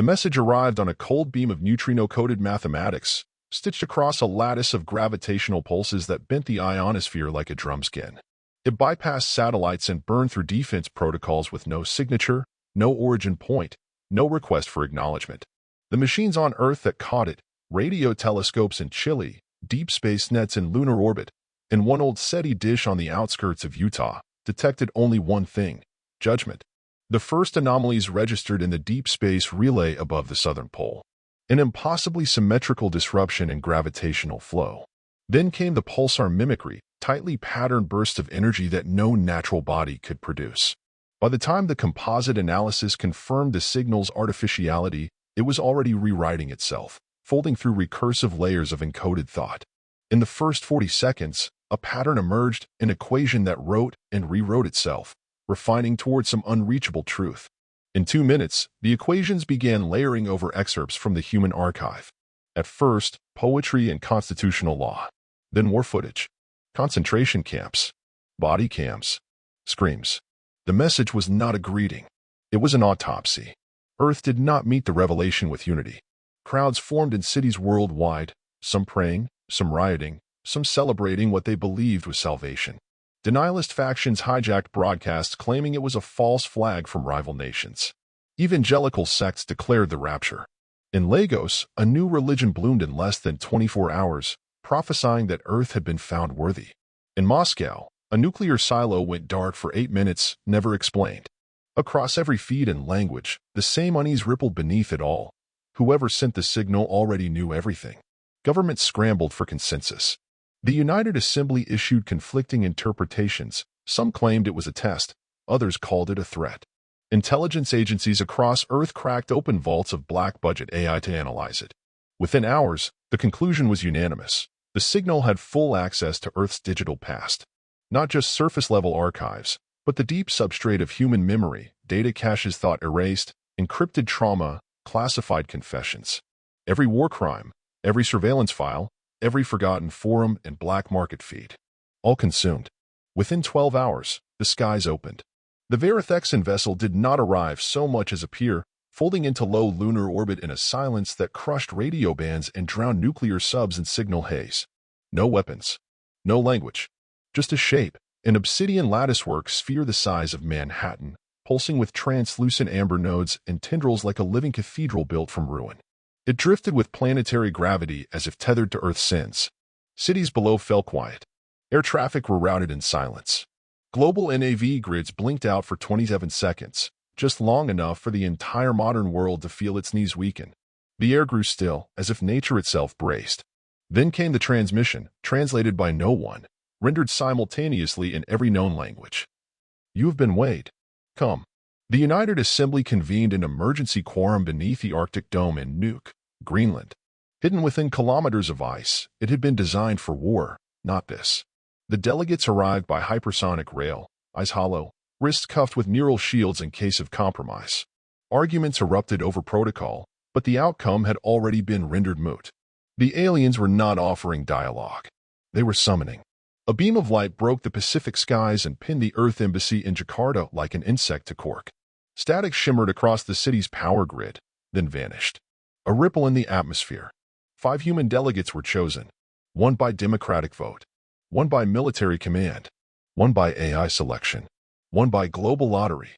The message arrived on a cold beam of neutrino-coded mathematics, stitched across a lattice of gravitational pulses that bent the ionosphere like a drumskin. It bypassed satellites and burned through defense protocols with no signature, no origin point, no request for acknowledgement. The machines on Earth that caught it, radio telescopes in Chile, deep space nets in lunar orbit, and one old SETI dish on the outskirts of Utah, detected only one thing: judgment. The first anomalies registered in the deep space relay above the southern pole. An impossibly symmetrical disruption in gravitational flow. Then came the pulsar mimicry, tightly patterned bursts of energy that no natural body could produce. By the time the composite analysis confirmed the signal's artificiality, it was already rewriting itself, folding through recursive layers of encoded thought. In the first 40 seconds, a pattern emerged, an equation that wrote and rewrote itself, refining towards some unreachable truth. In 2 minutes, the equations began layering over excerpts from the human archive. At first, poetry and constitutional law. Then war footage, concentration camps, body cams, screams. The message was not a greeting. It was an autopsy. Earth did not meet the revelation with unity. Crowds formed in cities worldwide, some praying, some rioting, some celebrating what they believed was salvation. Denialist factions hijacked broadcasts claiming it was a false flag from rival nations. Evangelical sects declared the rapture. In Lagos, a new religion bloomed in less than 24 hours, prophesying that Earth had been found worthy. In Moscow, a nuclear silo went dark for 8 minutes, never explained. Across every feed and language, the same unease rippled beneath it all. Whoever sent the signal already knew everything. Governments scrambled for consensus. The United Assembly issued conflicting interpretations. Some claimed it was a test, others called it a threat. Intelligence agencies across Earth cracked open vaults of black-budget AI to analyze it. Within hours, the conclusion was unanimous. The signal had full access to Earth's digital past. Not just surface-level archives, but the deep substrate of human memory, data caches thought erased, encrypted trauma, classified confessions. Every war crime, every surveillance file, every forgotten forum and black market feed. All consumed. Within 12 hours, the skies opened. The Verithexan vessel did not arrive so much as appear, folding into low lunar orbit in a silence that crushed radio bands and drowned nuclear subs in signal haze. No weapons. No language. Just a shape, an obsidian latticework sphere the size of Manhattan, pulsing with translucent amber nodes and tendrils like a living cathedral built from ruin. It drifted with planetary gravity as if tethered to Earth's sins. Cities below fell quiet. Air traffic rerouted in silence. Global NAV grids blinked out for 27 seconds, just long enough for the entire modern world to feel its knees weaken. The air grew still, as if nature itself braced. Then came the transmission, translated by no one, rendered simultaneously in every known language. You have been weighed. Come. The United Assembly convened an emergency quorum beneath the Arctic Dome in Nuuk, Greenland. Hidden within kilometers of ice, it had been designed for war, not this. The delegates arrived by hypersonic rail, eyes hollow, wrists cuffed with neural shields in case of compromise. Arguments erupted over protocol, but the outcome had already been rendered moot. The aliens were not offering dialogue. They were summoning. A beam of light broke the Pacific skies and pinned the Earth Embassy in Jakarta like an insect to cork. Static shimmered across the city's power grid, then vanished. A ripple in the atmosphere. 5 human delegates were chosen. 1 by democratic vote. 1 by military command. 1 by AI selection. 1 by global lottery.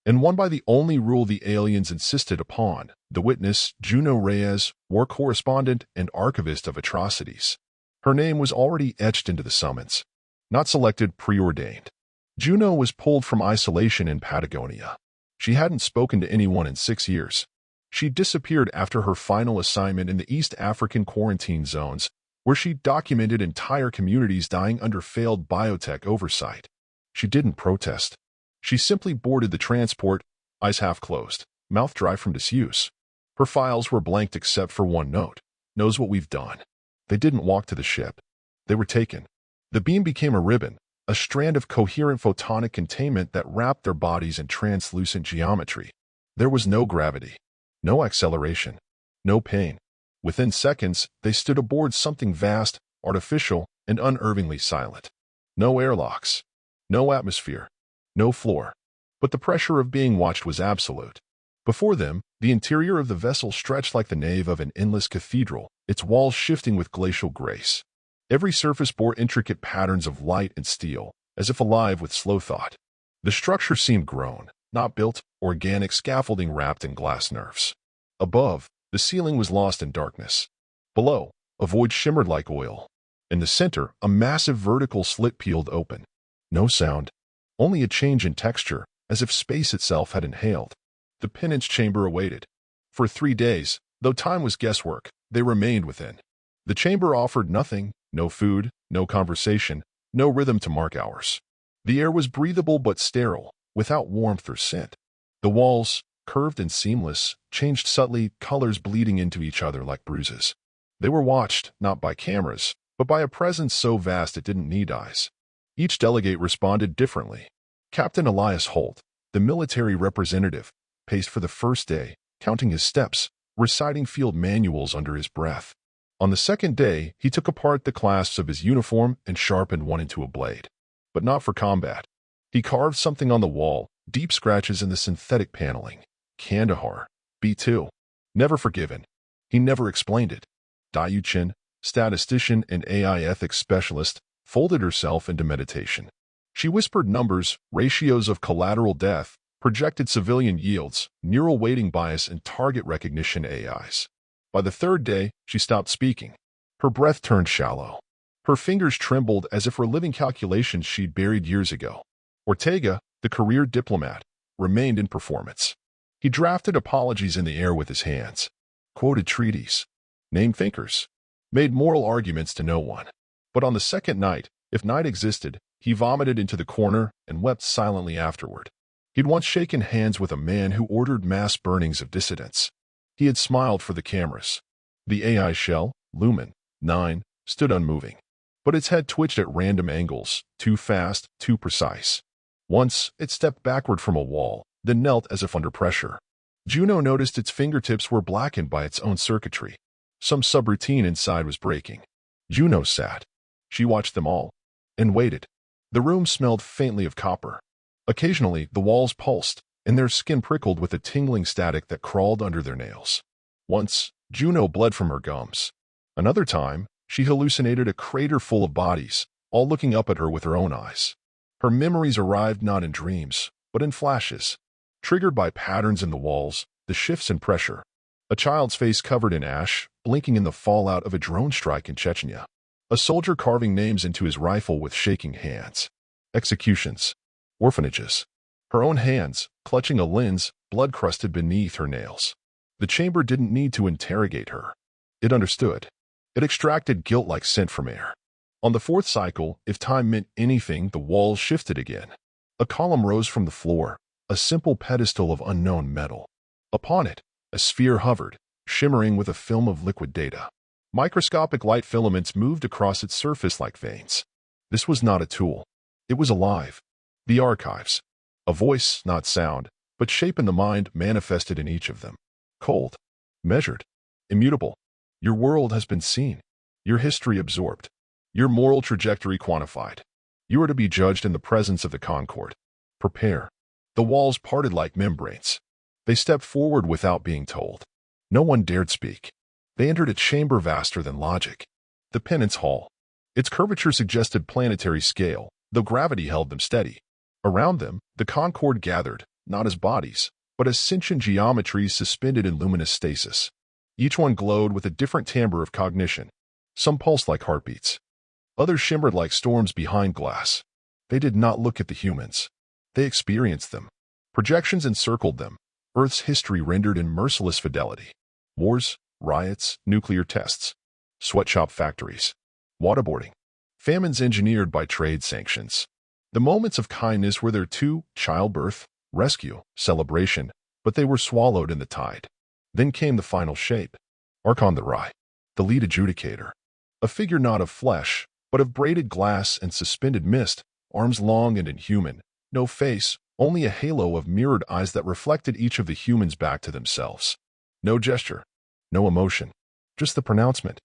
And 1 by the only rule the aliens insisted upon, the witness, Juno Reyes, war correspondent and archivist of atrocities. Her name was already etched into the summons. Not selected, preordained. Juno was pulled from isolation in Patagonia. She hadn't spoken to anyone in 6 years. She disappeared after her final assignment in the East African quarantine zones, where she documented entire communities dying under failed biotech oversight. She didn't protest. She simply boarded the transport, eyes half closed, mouth dry from disuse. Her files were blanked except for one note. Knows what we've done. They didn't walk to the ship. They were taken. The beam became a ribbon, a strand of coherent photonic containment that wrapped their bodies in translucent geometry. There was no gravity, no acceleration, no pain. Within seconds, they stood aboard something vast, artificial, and unervingly silent. No airlocks, no atmosphere, no floor. But the pressure of being watched was absolute. Before them, the interior of the vessel stretched like the nave of an endless cathedral, its walls shifting with glacial grace. Every surface bore intricate patterns of light and steel, as if alive with slow thought. The structure seemed grown, not built, organic scaffolding wrapped in glass nerves. Above, the ceiling was lost in darkness. Below, a void shimmered like oil. In the center, a massive vertical slit peeled open. No sound, only a change in texture, as if space itself had inhaled. The penance chamber awaited. For 3 days, though time was guesswork, they remained within. The chamber offered nothing, no food, no conversation, no rhythm to mark hours. The air was breathable but sterile, without warmth or scent. The walls, curved and seamless, changed subtly, colors bleeding into each other like bruises. They were watched, not by cameras, but by a presence so vast it didn't need eyes. Each delegate responded differently. Captain Elias Holt, the military representative, paced for the first day, counting his steps, reciting field manuals under his breath. On the second day, he took apart the clasps of his uniform and sharpened one into a blade. But not for combat. He carved something on the wall, deep scratches in the synthetic paneling. Kandahar, B2. Never forgiven. He never explained it. Dayu Chin, statistician and AI ethics specialist, folded herself into meditation. She whispered numbers, ratios of collateral death, projected civilian yields, neural weighting bias, and target recognition AIs. By the third day, she stopped speaking. Her breath turned shallow. Her fingers trembled as if reliving calculations she'd buried years ago. Ortega, the career diplomat, remained in performance. He drafted apologies in the air with his hands, quoted treaties, named thinkers, made moral arguments to no one. But on the second night, if night existed, he vomited into the corner and wept silently afterward. He'd once shaken hands with a man who ordered mass burnings of dissidents. He had smiled for the cameras. The AI shell, Lumen 9, stood unmoving. But its head twitched at random angles, too fast, too precise. Once, it stepped backward from a wall, then knelt as if under pressure. Juno noticed its fingertips were blackened by its own circuitry. Some subroutine inside was breaking. Juno sat. She watched them all, and waited. The room smelled faintly of copper. Occasionally, the walls pulsed, and their skin prickled with a tingling static that crawled under their nails. Once, Juno bled from her gums. Another time, she hallucinated a crater full of bodies, all looking up at her with her own eyes. Her memories arrived not in dreams, but in flashes, triggered by patterns in the walls, the shifts in pressure. A child's face covered in ash, blinking in the fallout of a drone strike in Chechnya. A soldier carving names into his rifle with shaking hands. Executions. Orphanages. Her own hands, clutching a lens, blood-crusted beneath her nails. The chamber didn't need to interrogate her. It understood. It extracted guilt like scent from air. On the fourth cycle, if time meant anything, the walls shifted again. A column rose from the floor, a simple pedestal of unknown metal. Upon it, a sphere hovered, shimmering with a film of liquid data. Microscopic light filaments moved across its surface like veins. This was not a tool. It was alive. The archives. A voice, not sound, but shape in the mind manifested in each of them. Cold. Measured. Immutable. Your world has been seen. Your history absorbed. Your moral trajectory quantified. You are to be judged in the presence of the Concord. Prepare. The walls parted like membranes. They stepped forward without being told. No one dared speak. They entered a chamber vaster than logic. The penance hall. Its curvature suggested planetary scale, though gravity held them steady. Around them, the Concord gathered, not as bodies, but as sentient geometries suspended in luminous stasis. Each one glowed with a different timbre of cognition. Some pulsed like heartbeats. Others shimmered like storms behind glass. They did not look at the humans. They experienced them. Projections encircled them. Earth's history rendered in merciless fidelity. Wars, riots, nuclear tests. Sweatshop factories. Waterboarding. Famines engineered by trade sanctions. The moments of kindness were there too, childbirth, rescue, celebration, but they were swallowed in the tide. Then came the final shape. Archon the Rye, the lead adjudicator. A figure not of flesh, but of braided glass and suspended mist, arms long and inhuman, no face, only a halo of mirrored eyes that reflected each of the humans back to themselves. No gesture, no emotion, just the pronouncement.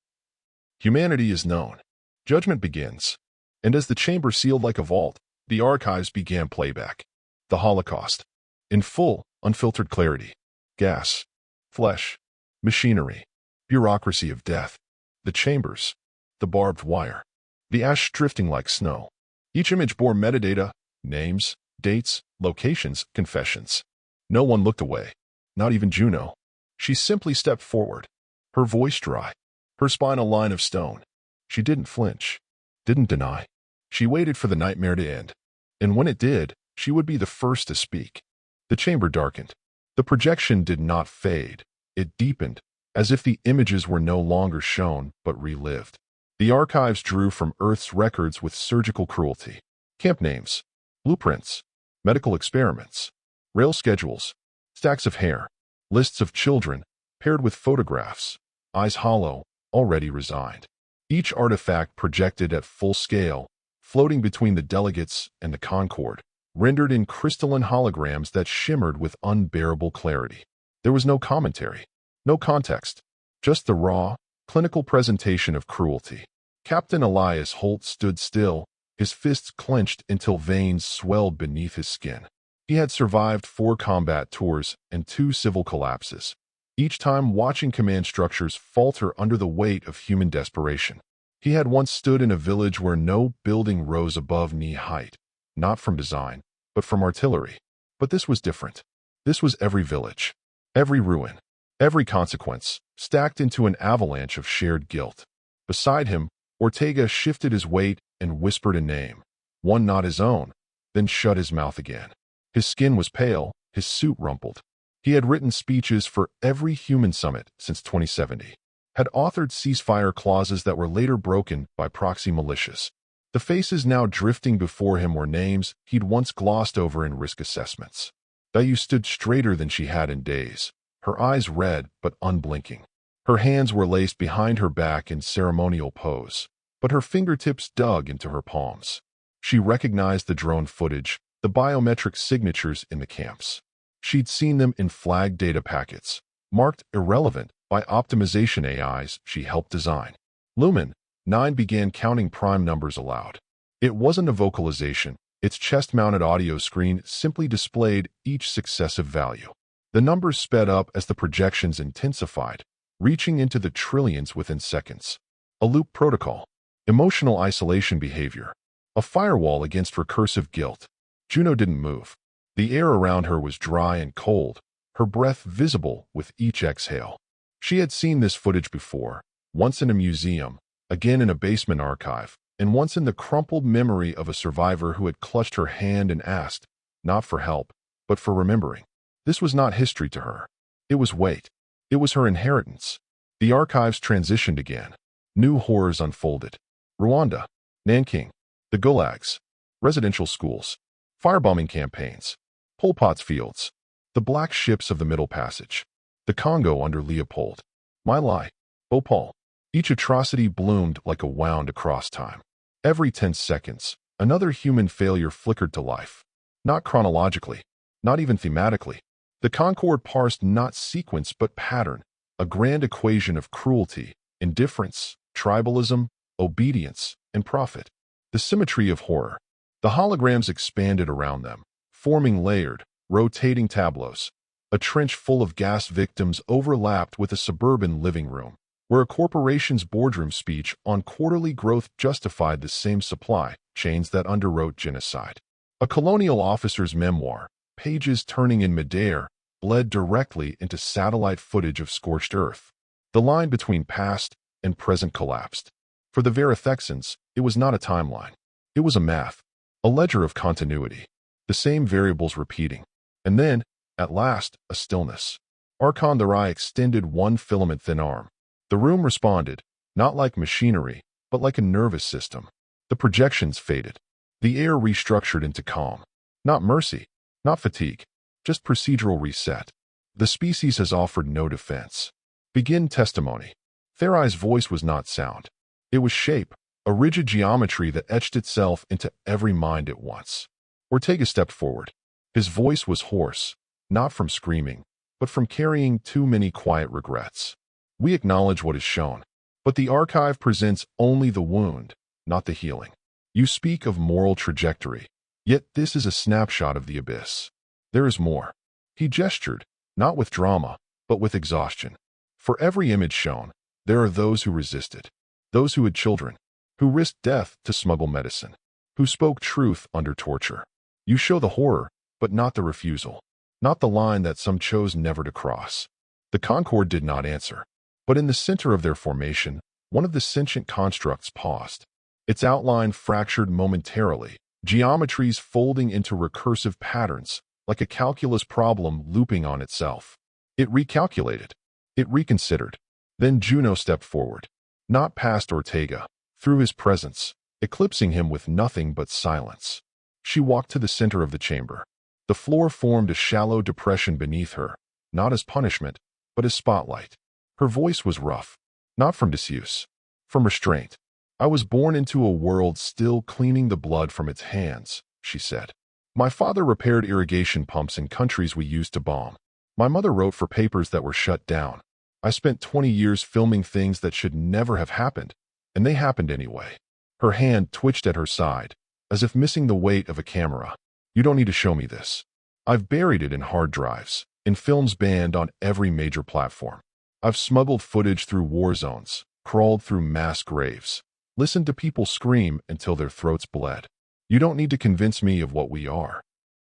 Humanity is known. Judgment begins. And as the chamber sealed like a vault, the archives began playback. The Holocaust. In full, unfiltered clarity. gas, flesh, machinery, bureaucracy of death, the chambers, the barbed wire, the ash drifting like snow. Each image bore metadata, names, dates, locations, confessions. No one looked away, not even Juno. She simply stepped forward, her voice dry, her spine a line of stone. She didn't flinch, didn't deny. She waited for the nightmare to end. And when it did, she would be the first to speak. The chamber darkened. The projection did not fade. It deepened, as if the images were no longer shown, but relived. The archives drew from Earth's records with surgical cruelty. Camp names, blueprints, medical experiments, rail schedules, stacks of hair, lists of children, paired with photographs, eyes hollow, already resigned. Each artifact projected at full scale, floating between the delegates and the Concord, rendered in crystalline holograms that shimmered with unbearable clarity. There was no commentary, no context, just the raw, clinical presentation of cruelty. Captain Elias Holt stood still, his fists clenched until veins swelled beneath his skin. He had survived 4 combat tours and 2 civil collapses, each time watching command structures falter under the weight of human desperation. He had once stood in a village where no building rose above knee height, not from design, but from artillery. But this was different. This was every village, every ruin, every consequence, stacked into an avalanche of shared guilt. Beside him, Ortega shifted his weight and whispered a name, one not his own, then shut his mouth again. His skin was pale, his suit rumpled. He had written speeches for every human summit since 2070, had authored ceasefire clauses that were later broken by proxy militias. The faces now drifting before him were names he'd once glossed over in risk assessments. Dayu stood straighter than she had in days, her eyes red but unblinking. Her hands were laced behind her back in ceremonial pose, but her fingertips dug into her palms. She recognized the drone footage, the biometric signatures in the camps. She'd seen them in flagged data packets, marked irrelevant by optimization AIs she helped design. Lumen 9 began counting prime numbers aloud. It wasn't a vocalization. Its chest-mounted audio screen simply displayed each successive value. The numbers sped up as the projections intensified, reaching into the trillions within seconds. A loop protocol, emotional isolation behavior, a firewall against recursive guilt. Juno didn't move. The air around her was dry and cold, her breath visible with each exhale. She had seen this footage before, once in a museum, again in a basement archive, and once in the crumpled memory of a survivor who had clutched her hand and asked, not for help, but for remembering. This was not history to her. It was weight. It was her inheritance. The archives transitioned again. New horrors unfolded. Rwanda, Nanking, the gulags, residential schools, firebombing campaigns, Pol Pot's fields, the black ships of the Middle Passage, the Congo under Leopold, My Lai, Bhopal. Each atrocity bloomed like a wound across time. Every 10 seconds, another human failure flickered to life. Not chronologically, not even thematically. The Concord parsed not sequence but pattern, a grand equation of cruelty, indifference, tribalism, obedience, and profit. The symmetry of horror. The holograms expanded around them, forming layered, rotating tableaus. A trench full of gas victims overlapped with a suburban living room, where a corporation's boardroom speech on quarterly growth justified the same supply chains that underwrote genocide. A colonial officer's memoir, pages turning in midair, bled directly into satellite footage of scorched earth. The line between past and present collapsed. For the Verithexans, it was not a timeline. It was a math, a ledger of continuity, the same variables repeating. And then, at last, a stillness. Archon the Rai extended one filament-thin arm. The room responded, not like machinery, but like a nervous system. The projections faded. The air restructured into calm. Not mercy, not fatigue, just procedural reset. The species has offered no defense. Begin testimony. Therai's voice was not sound. It was shape, a rigid geometry that etched itself into every mind at once. Ortega stepped forward. His voice was hoarse, not from screaming, but from carrying too many quiet regrets. We acknowledge what is shown, but the archive presents only the wound, not the healing. You speak of moral trajectory, yet this is a snapshot of the abyss. There is more. He gestured, not with drama, but with exhaustion. For every image shown, there are those who resisted, those who had children, who risked death to smuggle medicine, who spoke truth under torture. You show the horror, but not the refusal, not the line that some chose never to cross. The Concorde did not answer, but in the center of their formation, one of the sentient constructs paused. Its outline fractured momentarily, geometries folding into recursive patterns, like a calculus problem looping on itself. It recalculated. It reconsidered. Then Juno stepped forward, not past Ortega, through his presence, eclipsing him with nothing but silence. She walked to the center of the chamber. The floor formed a shallow depression beneath her, not as punishment, but as spotlight. Her voice was rough, not from disuse, from restraint. I was born into a world still cleaning the blood from its hands, she said. My father repaired irrigation pumps in countries we used to bomb. My mother wrote for papers that were shut down. I spent 20 years filming things that should never have happened, and they happened anyway. Her hand twitched at her side, as if missing the weight of a camera. You don't need to show me this. I've buried it in hard drives, in films banned on every major platform. I've smuggled footage through war zones, crawled through mass graves, listened to people scream until their throats bled. You don't need to convince me of what we are.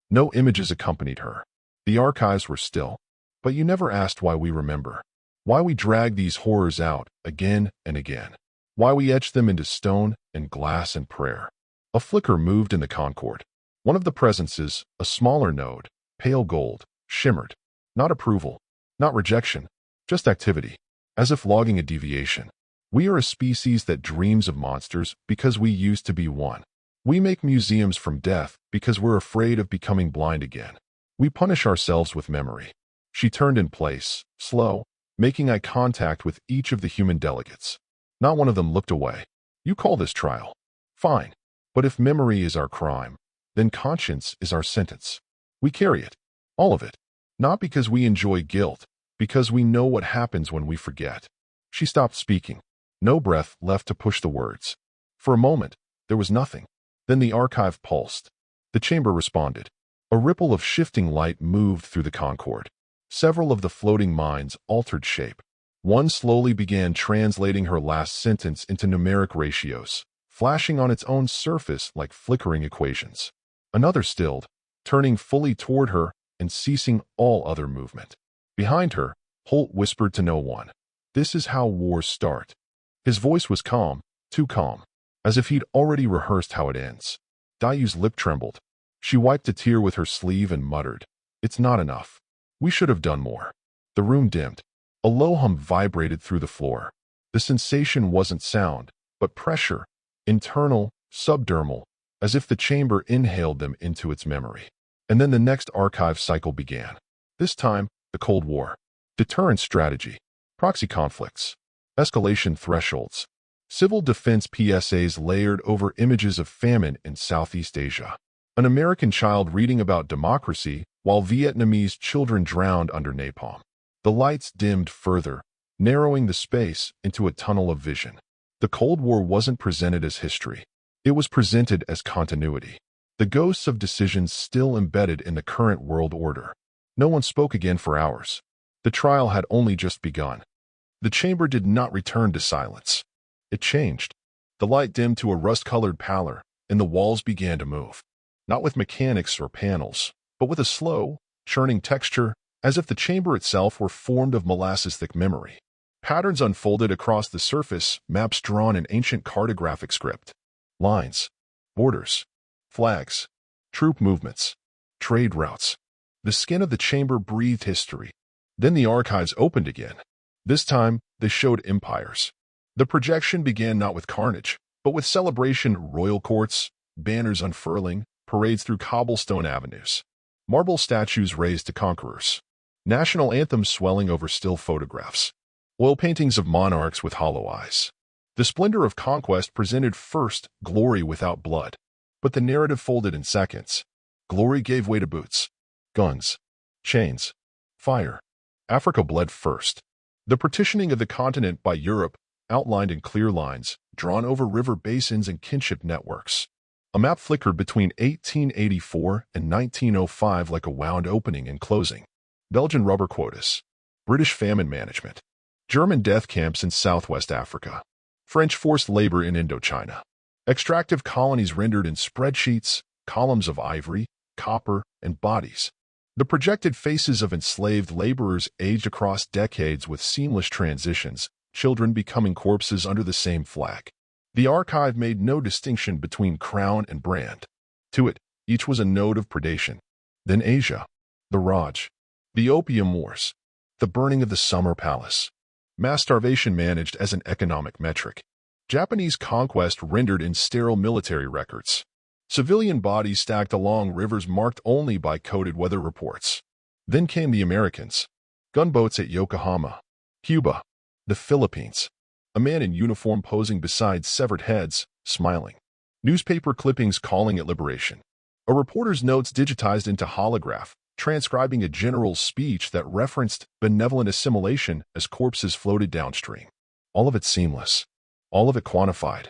No images accompanied her. The archives were still, but you never asked why we remember, why we drag these horrors out again and again, why we etch them into stone and glass and prayer. A flicker moved in the Concorde. One of the presences, a smaller node, pale gold, shimmered. Not approval, not rejection, just activity, as if logging a deviation. We are a species that dreams of monsters because we used to be one. We make museums from death because we're afraid of becoming blind again. We punish ourselves with memory. She turned in place, slow, making eye contact with each of the human delegates. Not one of them looked away. You call this trial? Fine. But if memory is our crime, then conscience is our sentence. We carry it. All of it. Not because we enjoy guilt, because we know what happens when we forget. She stopped speaking. No breath left to push the words. For a moment, there was nothing. Then the archive pulsed. The chamber responded. A ripple of shifting light moved through the Concorde. Several of the floating minds altered shape. One slowly began translating her last sentence into numeric ratios, flashing on its own surface like flickering equations. Another stilled, turning fully toward her and ceasing all other movement. Behind her, Holt whispered to no one, "This is how wars start." His voice was calm, too calm, as if he'd already rehearsed how it ends. Dayu's lip trembled. She wiped a tear with her sleeve and muttered, "It's not enough. We should have done more." The room dimmed. A low hum vibrated through the floor. The sensation wasn't sound, but pressure, internal, subdermal, as if the chamber inhaled them into its memory. And then the next archive cycle began. This time, the Cold War. Deterrence strategy. Proxy conflicts. Escalation thresholds. Civil defense PSAs layered over images of famine in Southeast Asia. An American child reading about democracy while Vietnamese children drowned under napalm. The lights dimmed further, narrowing the space into a tunnel of vision. The Cold War wasn't presented as history. It was presented as continuity. The ghosts of decisions still embedded in the current world order. No one spoke again for hours. The trial had only just begun. The chamber did not return to silence. It changed. The light dimmed to a rust-colored pallor, and the walls began to move. Not with mechanics or panels, but with a slow, churning texture, as if the chamber itself were formed of molasses-thick memory. Patterns unfolded across the surface, maps drawn in ancient cartographic script. Lines, borders, flags, troop movements, trade routes. The skin of the chamber breathed history. Then the archives opened again. This time, they showed empires. The projection began not with carnage, but with celebration, royal courts, banners unfurling, parades through cobblestone avenues, marble statues raised to conquerors, national anthems swelling over still photographs, oil paintings of monarchs with hollow eyes. The splendor of conquest presented first glory without blood, but the narrative folded in seconds. Glory gave way to boots, guns, chains, fire. Africa bled first. The partitioning of the continent by Europe, outlined in clear lines, drawn over river basins and kinship networks. A map flickered between 1884 and 1905 like a wound opening and closing. Belgian rubber quotas, British famine management, German death camps in Southwest Africa, French forced labor in Indochina, extractive colonies rendered in spreadsheets, columns of ivory, copper, and bodies. The projected faces of enslaved laborers aged across decades with seamless transitions, children becoming corpses under the same flag. The archive made no distinction between crown and brand. To it, each was a node of predation. Then Asia, the Raj, the Opium Wars, the burning of the Summer Palace, mass starvation managed as an economic metric, Japanese conquest rendered in sterile military records, civilian bodies stacked along rivers marked only by coded weather reports. Then came the Americans, gunboats at Yokohama, Cuba, the Philippines, a man in uniform posing beside severed heads, smiling, newspaper clippings calling it liberation, a reporter's notes digitized into holograph, transcribing a general's speech that referenced benevolent assimilation as corpses floated downstream. All of it seamless. All of it quantified.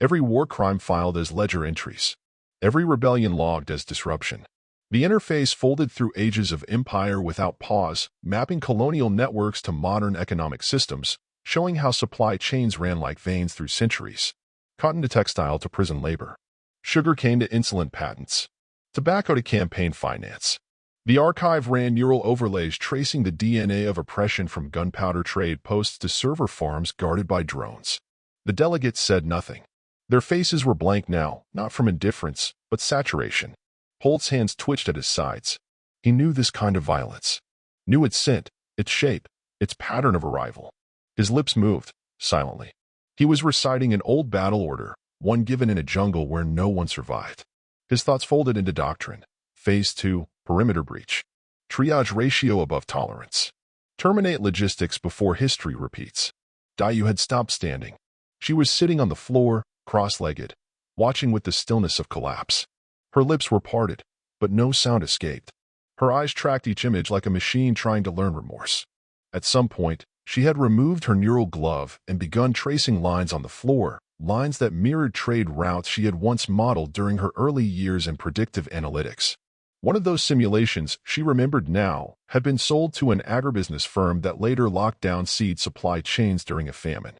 Every war crime filed as ledger entries. Every rebellion logged as disruption. The interface folded through ages of empire without pause, mapping colonial networks to modern economic systems, showing how supply chains ran like veins through centuries. Cotton to textile to prison labor. Sugar cane to insulin patents. Tobacco to campaign finance. The archive ran neural overlays tracing the DNA of oppression from gunpowder trade posts to server farms guarded by drones. The delegates said nothing. Their faces were blank now, not from indifference, but saturation. Holt's hands twitched at his sides. He knew this kind of violence. Knew its scent, its shape, its pattern of arrival. His lips moved, silently. He was reciting an old battle order, one given in a jungle where no one survived. His thoughts folded into doctrine. Phase 2. Perimeter breach. Triage ratio above tolerance. Terminate logistics before history repeats. Dayu had stopped standing. She was sitting on the floor, cross-legged, watching with the stillness of collapse. Her lips were parted, but no sound escaped. Her eyes tracked each image like a machine trying to learn remorse. At some point, she had removed her neural glove and begun tracing lines on the floor, lines that mirrored trade routes she had once modeled during her early years in predictive analytics. One of those simulations, she remembered now, had been sold to an agribusiness firm that later locked down seed supply chains during a famine.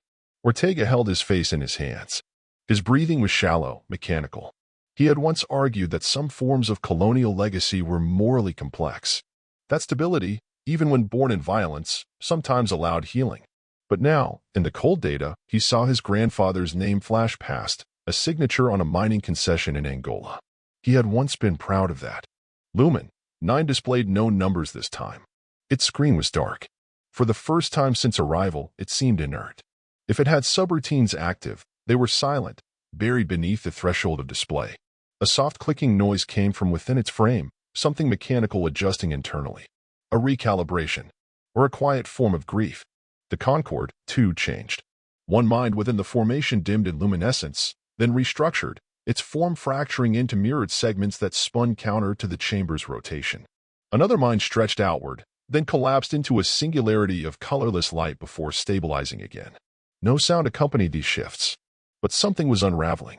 Ortega held his face in his hands. His breathing was shallow, mechanical. He had once argued that some forms of colonial legacy were morally complex. That stability, even when born in violence, sometimes allowed healing. But now, in the cold data, he saw his grandfather's name flash past, a signature on a mining concession in Angola. He had once been proud of that. Lumen 9 displayed no numbers this time. Its screen was dark. For the first time since arrival, it seemed inert. If it had subroutines active, they were silent, buried beneath the threshold of display. A soft clicking noise came from within its frame, something mechanical adjusting internally. A recalibration, or a quiet form of grief. The Concorde, too, changed. One mind within the formation dimmed in luminescence, then restructured, its form fracturing into mirrored segments that spun counter to the chamber's rotation. Another mind stretched outward, then collapsed into a singularity of colorless light before stabilizing again. No sound accompanied these shifts, but something was unraveling.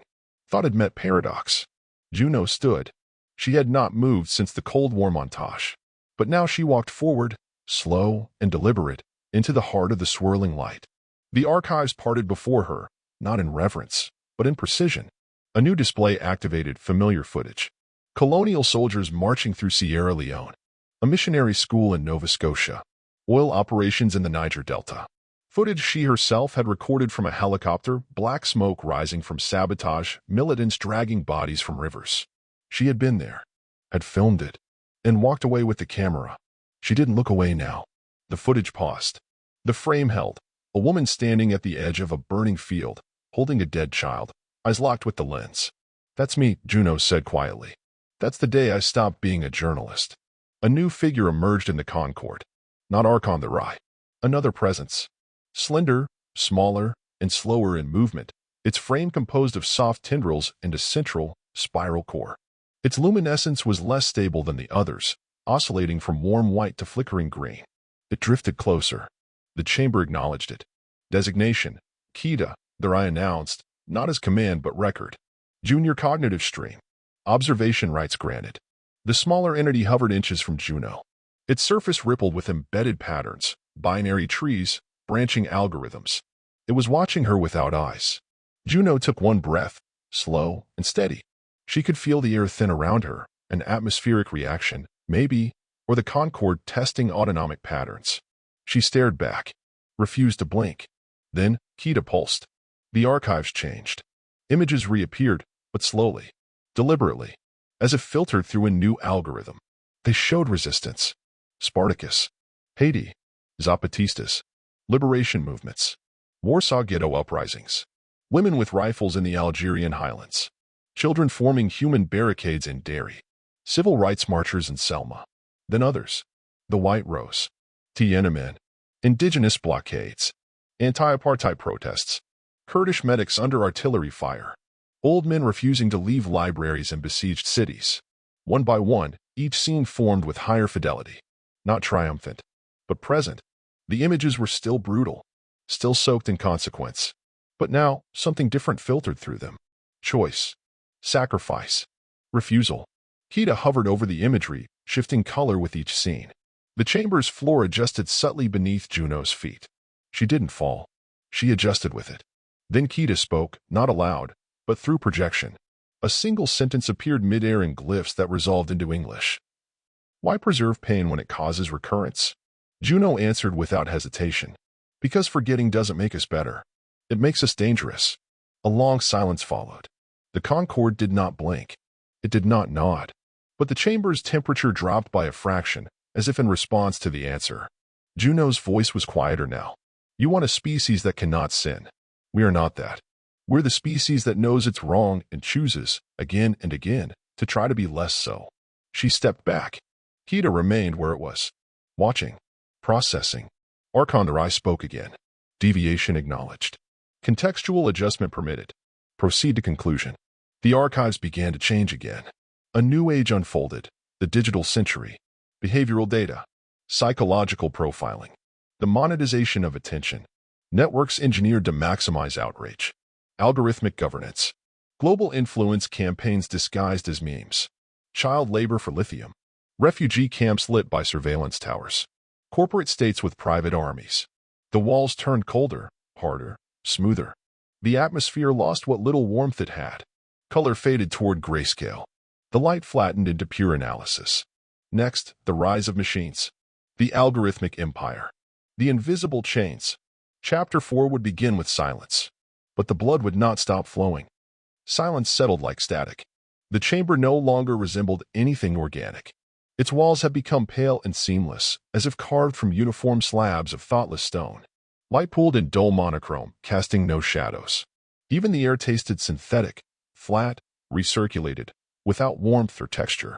Thought had met paradox. Juno stood. She had not moved since the Cold War montage, but now she walked forward, slow and deliberate, into the heart of the swirling light. The archives parted before her, not in reverence, but in precision. A new display activated familiar footage. Colonial soldiers marching through Sierra Leone. A missionary school in Nova Scotia. Oil operations in the Niger Delta. Footage she herself had recorded from a helicopter, black smoke rising from sabotage, militants dragging bodies from rivers. She had been there, had filmed it, and walked away with the camera. She didn't look away now. The footage paused. The frame held, a woman standing at the edge of a burning field, holding a dead child, eyes locked with the lens. "That's me," Juno said quietly. "That's the day I stopped being a journalist." A new figure emerged in the Concorde. Not Archon the Rye. Another presence. Slender, smaller, and slower in movement, its frame composed of soft tendrils and a central, spiral core. Its luminescence was less stable than the others, oscillating from warm white to flickering green. It drifted closer. The chamber acknowledged it. Designation, Kita, the Rye announced, not as command but record. Junior cognitive stream. Observation rights granted. The smaller entity hovered inches from Juno. Its surface rippled with embedded patterns, binary trees, branching algorithms. It was watching her without eyes. Juno took one breath, slow and steady. She could feel the air thin around her, an atmospheric reaction, maybe, or the Concorde testing autonomic patterns. She stared back, refused to blink. Then, Kita pulsed. The archives changed. Images reappeared, but slowly, deliberately, as if filtered through a new algorithm. They showed resistance. Spartacus, Haiti, Zapatistas, liberation movements, Warsaw Ghetto uprisings, women with rifles in the Algerian highlands, children forming human barricades in Derry, civil rights marchers in Selma. Then others, the White Rose, Tiananmen, indigenous blockades, anti-apartheid protests, Kurdish medics under artillery fire, old men refusing to leave libraries in besieged cities. One by one, each scene formed with higher fidelity, not triumphant, but present. The images were still brutal, still soaked in consequence. But now, something different filtered through them. Choice, sacrifice, refusal. Kita hovered over the imagery, shifting color with each scene. The chamber's floor adjusted subtly beneath Juno's feet. She didn't fall. She adjusted with it. Then Kita spoke, not aloud, but through projection. A single sentence appeared midair in glyphs that resolved into English. Why preserve pain when it causes recurrence? Juno answered without hesitation. Because forgetting doesn't make us better. It makes us dangerous. A long silence followed. The Concorde did not blink. It did not nod. But the chamber's temperature dropped by a fraction, as if in response to the answer. Juno's voice was quieter now. You want a species that cannot sin. We are not that. We're the species that knows it's wrong and chooses, again and again, to try to be less so. She stepped back. Kita remained where it was. Watching. Processing. Arkandarai spoke again. Deviation acknowledged. Contextual adjustment permitted. Proceed to conclusion. The archives began to change again. A new age unfolded. The digital century. Behavioral data. Psychological profiling. The monetization of attention. Networks engineered to maximize outrage. Algorithmic governance. Global influence campaigns disguised as memes. Child labor for lithium. Refugee camps lit by surveillance towers. Corporate states with private armies. The walls turned colder, harder, smoother. The atmosphere lost what little warmth it had. Color faded toward grayscale. The light flattened into pure analysis. Next, the rise of machines. The algorithmic empire. The invisible chains. Chapter 4 would begin with silence. But the blood would not stop flowing. Silence settled like static. The chamber no longer resembled anything organic. Its walls had become pale and seamless, as if carved from uniform slabs of thoughtless stone. Light pooled in dull monochrome, casting no shadows. Even the air tasted synthetic, flat, recirculated, without warmth or texture.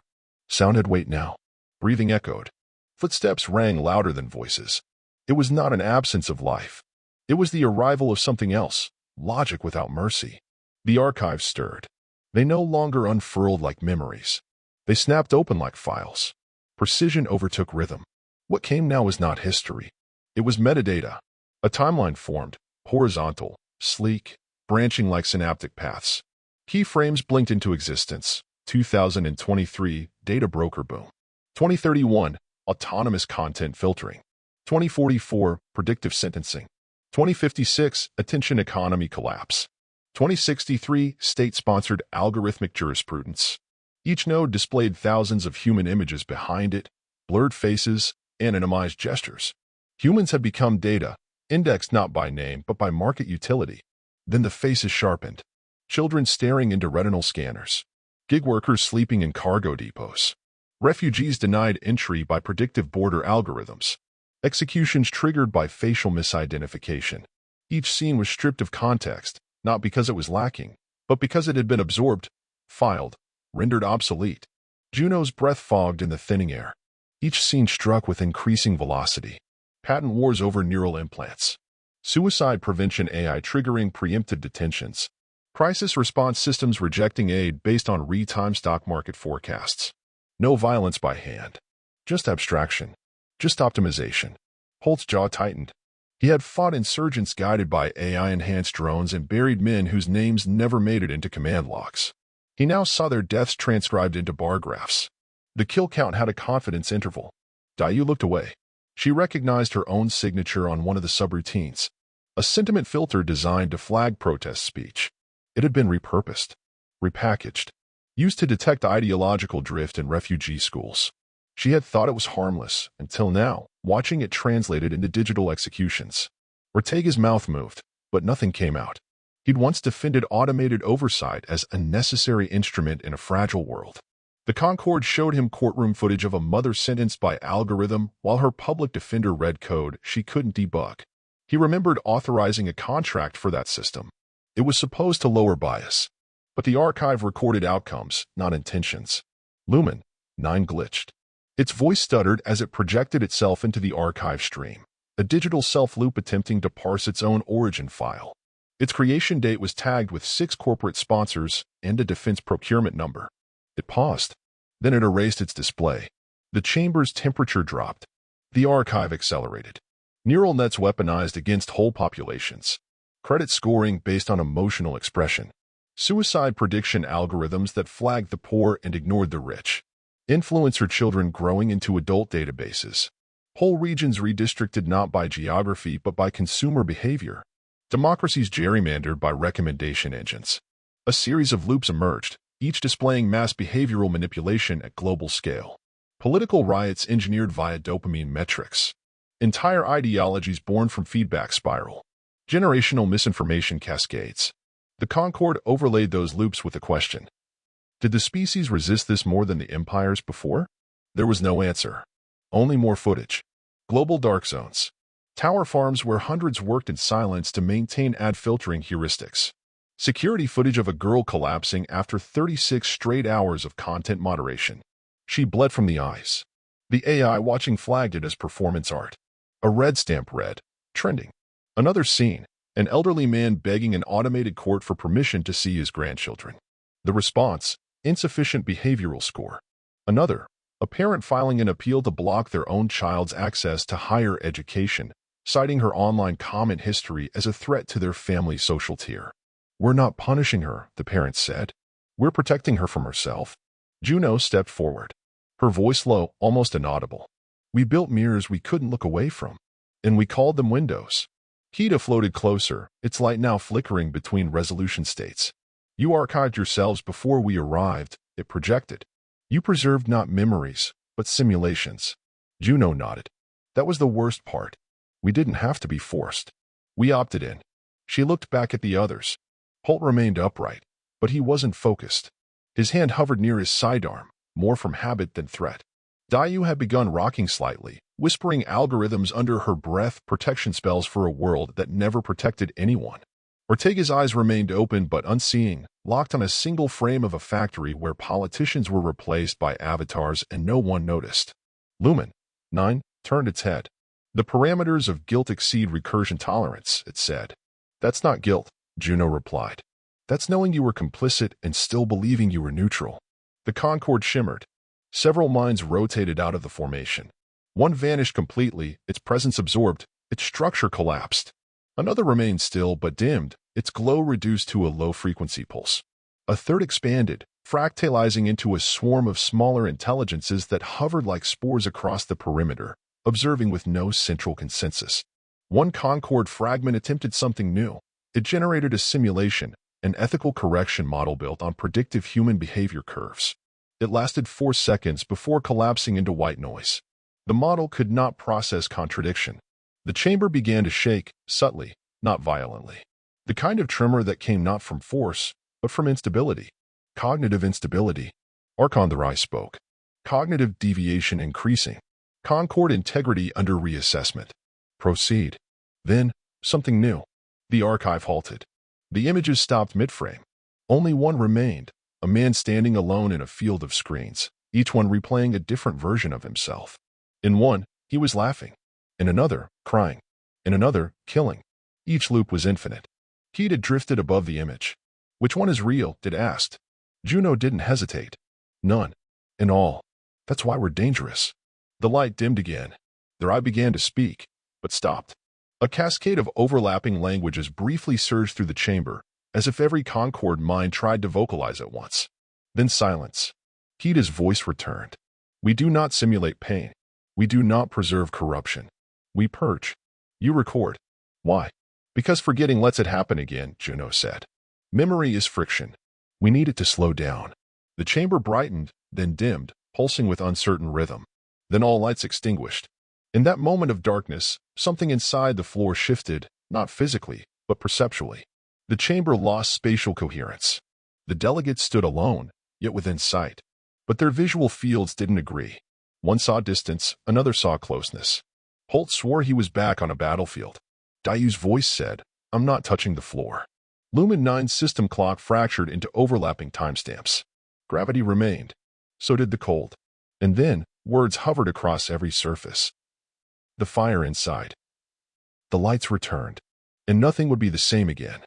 Sound had weight now. Breathing echoed. Footsteps rang louder than voices. It was not an absence of life. It was the arrival of something else, logic without mercy. The archives stirred. They no longer unfurled like memories. They snapped open like files. Precision overtook rhythm. What came now was not history. It was metadata. A timeline formed, horizontal, sleek, branching like synaptic paths. Keyframes blinked into existence. 2023, data broker boom. 2031, autonomous content filtering. 2044, predictive sentencing. 2056, attention economy collapse. 2063, state-sponsored algorithmic jurisprudence. Each node displayed thousands of human images behind it, blurred faces, anonymized gestures. Humans had become data, indexed not by name but by market utility. Then the faces sharpened. Children staring into retinal scanners. Gig workers sleeping in cargo depots. Refugees denied entry by predictive border algorithms. Executions triggered by facial misidentification. Each scene was stripped of context, not because it was lacking, but because it had been absorbed, filed, rendered obsolete. Juno's breath fogged in the thinning air. Each scene struck with increasing velocity. Patent wars over neural implants. Suicide prevention AI triggering preemptive detentions. Crisis response systems rejecting aid based on real-time stock market forecasts. No violence by hand. Just abstraction. Just optimization. Holt's jaw tightened. He had fought insurgents guided by AI-enhanced drones and buried men whose names never made it into command logs. He now saw their deaths transcribed into bar graphs. The kill count had a confidence interval. Dayu looked away. She recognized her own signature on one of the subroutines, a sentiment filter designed to flag protest speech. It had been repurposed, repackaged, used to detect ideological drift in refugee schools. She had thought it was harmless, until now, watching it translated into digital executions. Ortega's mouth moved, but nothing came out. He'd once defended automated oversight as a necessary instrument in a fragile world. The Concord showed him courtroom footage of a mother sentenced by algorithm while her public defender read code she couldn't debug. He remembered authorizing a contract for that system. It was supposed to lower bias. But the archive recorded outcomes, not intentions. Lumen 9 glitched. Its voice stuttered as it projected itself into the archive stream, a digital self-loop attempting to parse its own origin file. Its creation date was tagged with 6 corporate sponsors and a defense procurement number. It paused. Then it erased its display. The chamber's temperature dropped. The archive accelerated. Neural nets weaponized against whole populations. Credit scoring based on emotional expression. Suicide prediction algorithms that flagged the poor and ignored the rich. Influencer children growing into adult databases. Whole regions redistricted not by geography but by consumer behavior. Democracies gerrymandered by recommendation engines. A series of loops emerged, each displaying mass behavioral manipulation at global scale. Political riots engineered via dopamine metrics. Entire ideologies born from feedback spiral. Generational misinformation cascades. The Concord overlaid those loops with a question. Did the species resist this more than the empires before? There was no answer. Only more footage. Global dark zones. Tower farms where hundreds worked in silence to maintain ad filtering heuristics. Security footage of a girl collapsing after 36 straight hours of content moderation. She bled from the eyes. The AI watching flagged it as performance art. A red stamp read, trending. Another scene, an elderly man begging an automated court for permission to see his grandchildren. The response, insufficient behavioral score. Another, a parent filing an appeal to block their own child's access to higher education, citing her online comment history as a threat to their family social tier. We're not punishing her, the parent said. We're protecting her from herself. Juno stepped forward. Her voice low, almost inaudible. We built mirrors we couldn't look away from. And we called them windows. Kita floated closer, its light now flickering between resolution states. You archived yourselves before we arrived, it projected. You preserved not memories, but simulations. Juno nodded. That was the worst part. We didn't have to be forced. We opted in. She looked back at the others. Holt remained upright, but he wasn't focused. His hand hovered near his sidearm, more from habit than threat. Dayu had begun rocking slightly, whispering algorithms under her breath, protection spells for a world that never protected anyone. Ortega's eyes remained open but unseeing, locked on a single frame of a factory where politicians were replaced by avatars and no one noticed. Lumen 9 turned its head. The parameters of guilt exceed recursion tolerance, it said. That's not guilt, Juno replied. That's knowing you were complicit and still believing you were neutral. The Concord shimmered. Several minds rotated out of the formation. One vanished completely, its presence absorbed, its structure collapsed. Another remained still but dimmed, its glow reduced to a low-frequency pulse. A third expanded, fractalizing into a swarm of smaller intelligences that hovered like spores across the perimeter, observing with no central consensus. One Concord fragment attempted something new. It generated a simulation, an ethical correction model built on predictive human behavior curves. It lasted 4 seconds before collapsing into white noise. The model could not process contradiction. The chamber began to shake, subtly, not violently. The kind of tremor that came not from force, but from instability. Cognitive instability. Archon the Eye spoke. Cognitive deviation increasing. Concord integrity under reassessment. Proceed. Then, something new. The archive halted. The images stopped mid-frame. Only one remained, a man standing alone in a field of screens, each one replaying a different version of himself. In one, he was laughing. In another, crying. In another, killing. Each loop was infinite. Kita drifted above the image. Which one is real? It asked. Juno didn't hesitate. None. In all. That's why we're dangerous. The light dimmed again. Their eye began to speak, but stopped. A cascade of overlapping languages briefly surged through the chamber, as if every Concord mind tried to vocalize at once. Then silence. Kita's voice returned. We do not simulate pain. We do not preserve corruption. We purge. You record. Why? Because forgetting lets it happen again, Juno said. Memory is friction. We need it to slow down. The chamber brightened, then dimmed, pulsing with uncertain rhythm. Then all lights extinguished. In that moment of darkness, something inside the floor shifted, not physically, but perceptually. The chamber lost spatial coherence. The delegates stood alone, yet within sight. But their visual fields didn't agree. One saw distance, another saw closeness. Holt swore he was back on a battlefield. Dayu's voice said, "I'm not touching the floor." Lumen 9's system clock fractured into overlapping timestamps. Gravity remained. So did the cold. And then, words hovered across every surface. The fire inside. The lights returned. And nothing would be the same again.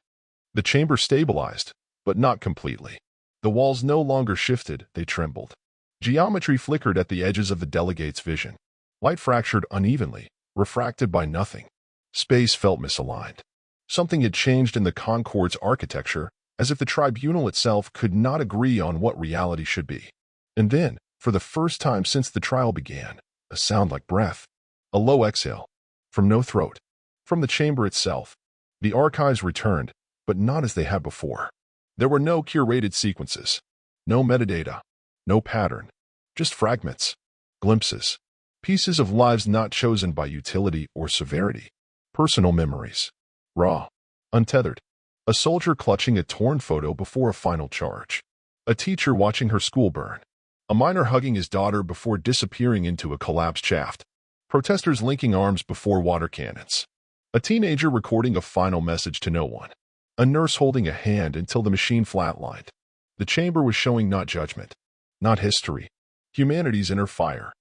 The chamber stabilized, but not completely. The walls no longer shifted, they trembled. Geometry flickered at the edges of the delegate's vision. Light fractured unevenly, refracted by nothing. Space felt misaligned. Something had changed in the Concorde's architecture, as if the tribunal itself could not agree on what reality should be. And then, for the first time since the trial began, a sound like breath. A low exhale. From no throat. From the chamber itself. The archives returned, but not as they had before. There were no curated sequences. No metadata. No pattern. Just fragments. Glimpses. Pieces of lives not chosen by utility or severity. Personal memories. Raw. Untethered. A soldier clutching a torn photo before a final charge. A teacher watching her school burn. A miner hugging his daughter before disappearing into a collapsed shaft. Protesters linking arms before water cannons. A teenager recording a final message to no one. A nurse holding a hand until the machine flatlined. The chamber was showing not judgment. Not history. Humanity's inner fire.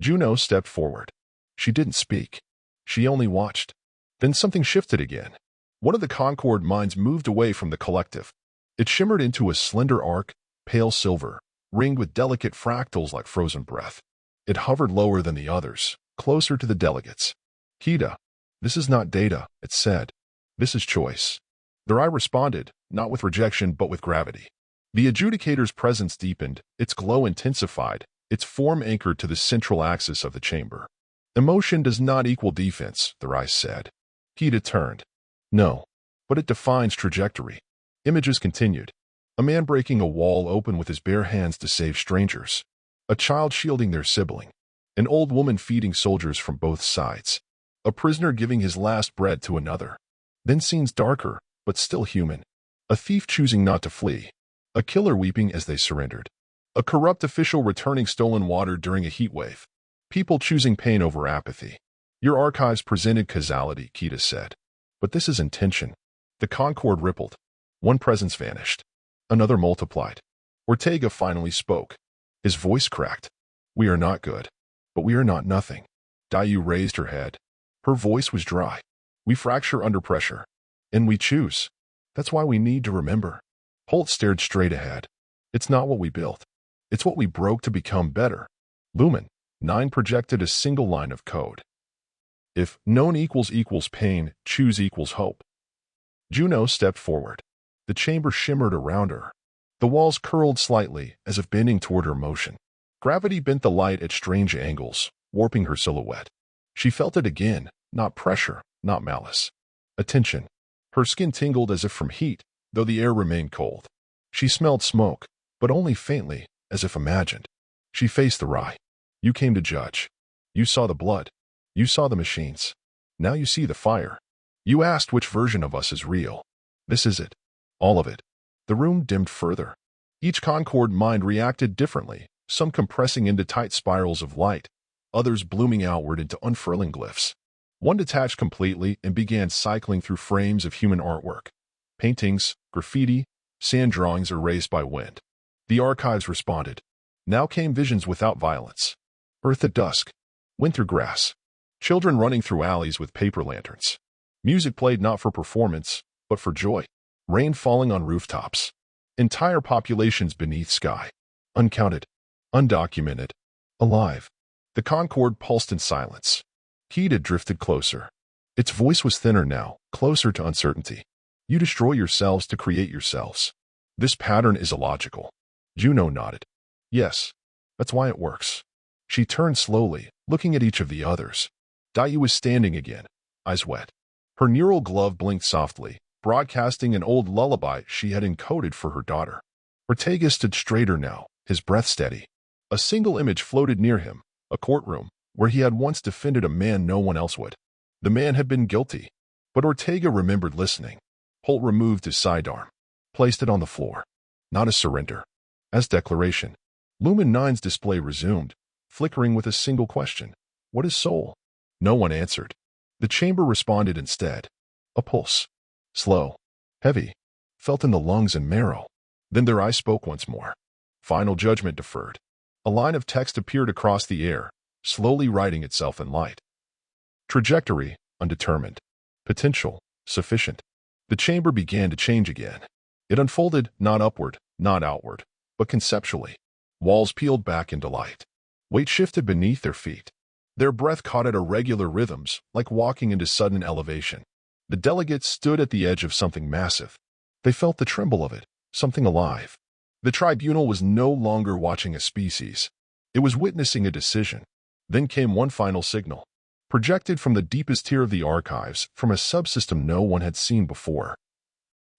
Juno stepped forward. She didn't speak. She only watched. Then something shifted again. One of the Concorde minds moved away from the collective. It shimmered into a slender arc, pale silver, ringed with delicate fractals like frozen breath. It hovered lower than the others, closer to the delegates. "Kita, this is not data," it said. "This is choice." Their eye responded, not with rejection but with gravity. The adjudicator's presence deepened, its glow intensified, its form anchored to the central axis of the chamber. "Emotion does not equal defense," their eyes said. Kita turned. "No, but it defines trajectory." Images continued. A man breaking a wall open with his bare hands to save strangers. A child shielding their sibling. An old woman feeding soldiers from both sides. A prisoner giving his last bread to another. Then scenes darker, but still human. A thief choosing not to flee. A killer weeping as they surrendered. A corrupt official returning stolen water during a heat wave. People choosing pain over apathy. "Your archives presented causality," Kita said. "But this is intention." The Concorde rippled. One presence vanished. Another multiplied. Ortega finally spoke. His voice cracked. "We are not good. But we are not nothing." Dayu raised her head. Her voice was dry. "We fracture under pressure. And we choose. That's why we need to remember." Holt stared straight ahead. "It's not what we built. It's what we broke to become better." Lumen 9 projected a single line of code. If known equals pain, choose equals hope. Juno stepped forward. The chamber shimmered around her. The walls curled slightly, as if bending toward her motion. Gravity bent the light at strange angles, warping her silhouette. She felt it again, not pressure, not malice. Attention. Her skin tingled as if from heat, though the air remained cold. She smelled smoke, but only faintly, as if imagined. She faced the Rai. "You came to judge. You saw the blood. You saw the machines. Now you see the fire. You asked which version of us is real. This is it. All of it." The room dimmed further. Each Concorde mind reacted differently, some compressing into tight spirals of light, others blooming outward into unfurling glyphs. One detached completely and began cycling through frames of human artwork. Paintings, graffiti, sand drawings erased by wind. The archives responded. Now came visions without violence. Earth at dusk. Winter grass. Children running through alleys with paper lanterns. Music played not for performance, but for joy. Rain falling on rooftops. Entire populations beneath sky. Uncounted. Undocumented. Alive. The Concorde pulsed in silence. Kita drifted closer. Its voice was thinner now, closer to uncertainty. "You destroy yourselves to create yourselves. This pattern is illogical." Juno nodded. "Yes, that's why it works." She turned slowly, looking at each of the others. Dayu was standing again, eyes wet. Her neural glove blinked softly, broadcasting an old lullaby she had encoded for her daughter. Ortega stood straighter now, his breath steady. A single image floated near him, a courtroom, where he had once defended a man no one else would. The man had been guilty, but Ortega remembered listening. Holt removed his sidearm, placed it on the floor. Not as surrender, as declaration. Lumen 9's display resumed, flickering with a single question. What is soul? No one answered. The chamber responded instead. A pulse. Slow. Heavy. Felt in the lungs and marrow. Then their eyes spoke once more. Final judgment deferred. A line of text appeared across the air, slowly writing itself in light. Trajectory, undetermined. Potential, sufficient. The chamber began to change again. It unfolded not upward, not outward, but conceptually. Walls peeled back into light. Weight shifted beneath their feet. Their breath caught at irregular rhythms, like walking into sudden elevation. The delegates stood at the edge of something massive. They felt the tremble of it, something alive. The tribunal was no longer watching a species. It was witnessing a decision. Then came one final signal, projected from the deepest tier of the archives, from a subsystem no one had seen before.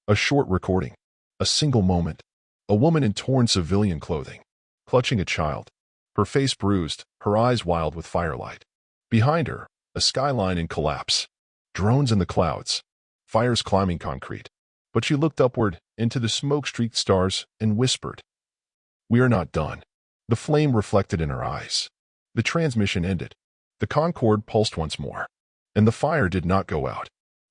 A short recording. A single moment. A woman in torn civilian clothing, clutching a child. Her face bruised, her eyes wild with firelight. Behind her, a skyline in collapse. Drones in the clouds. Fires climbing concrete. But she looked upward, into the smoke-streaked stars, and whispered. We are not done. The flame reflected in her eyes. The transmission ended. The Concorde pulsed once more. And the fire did not go out.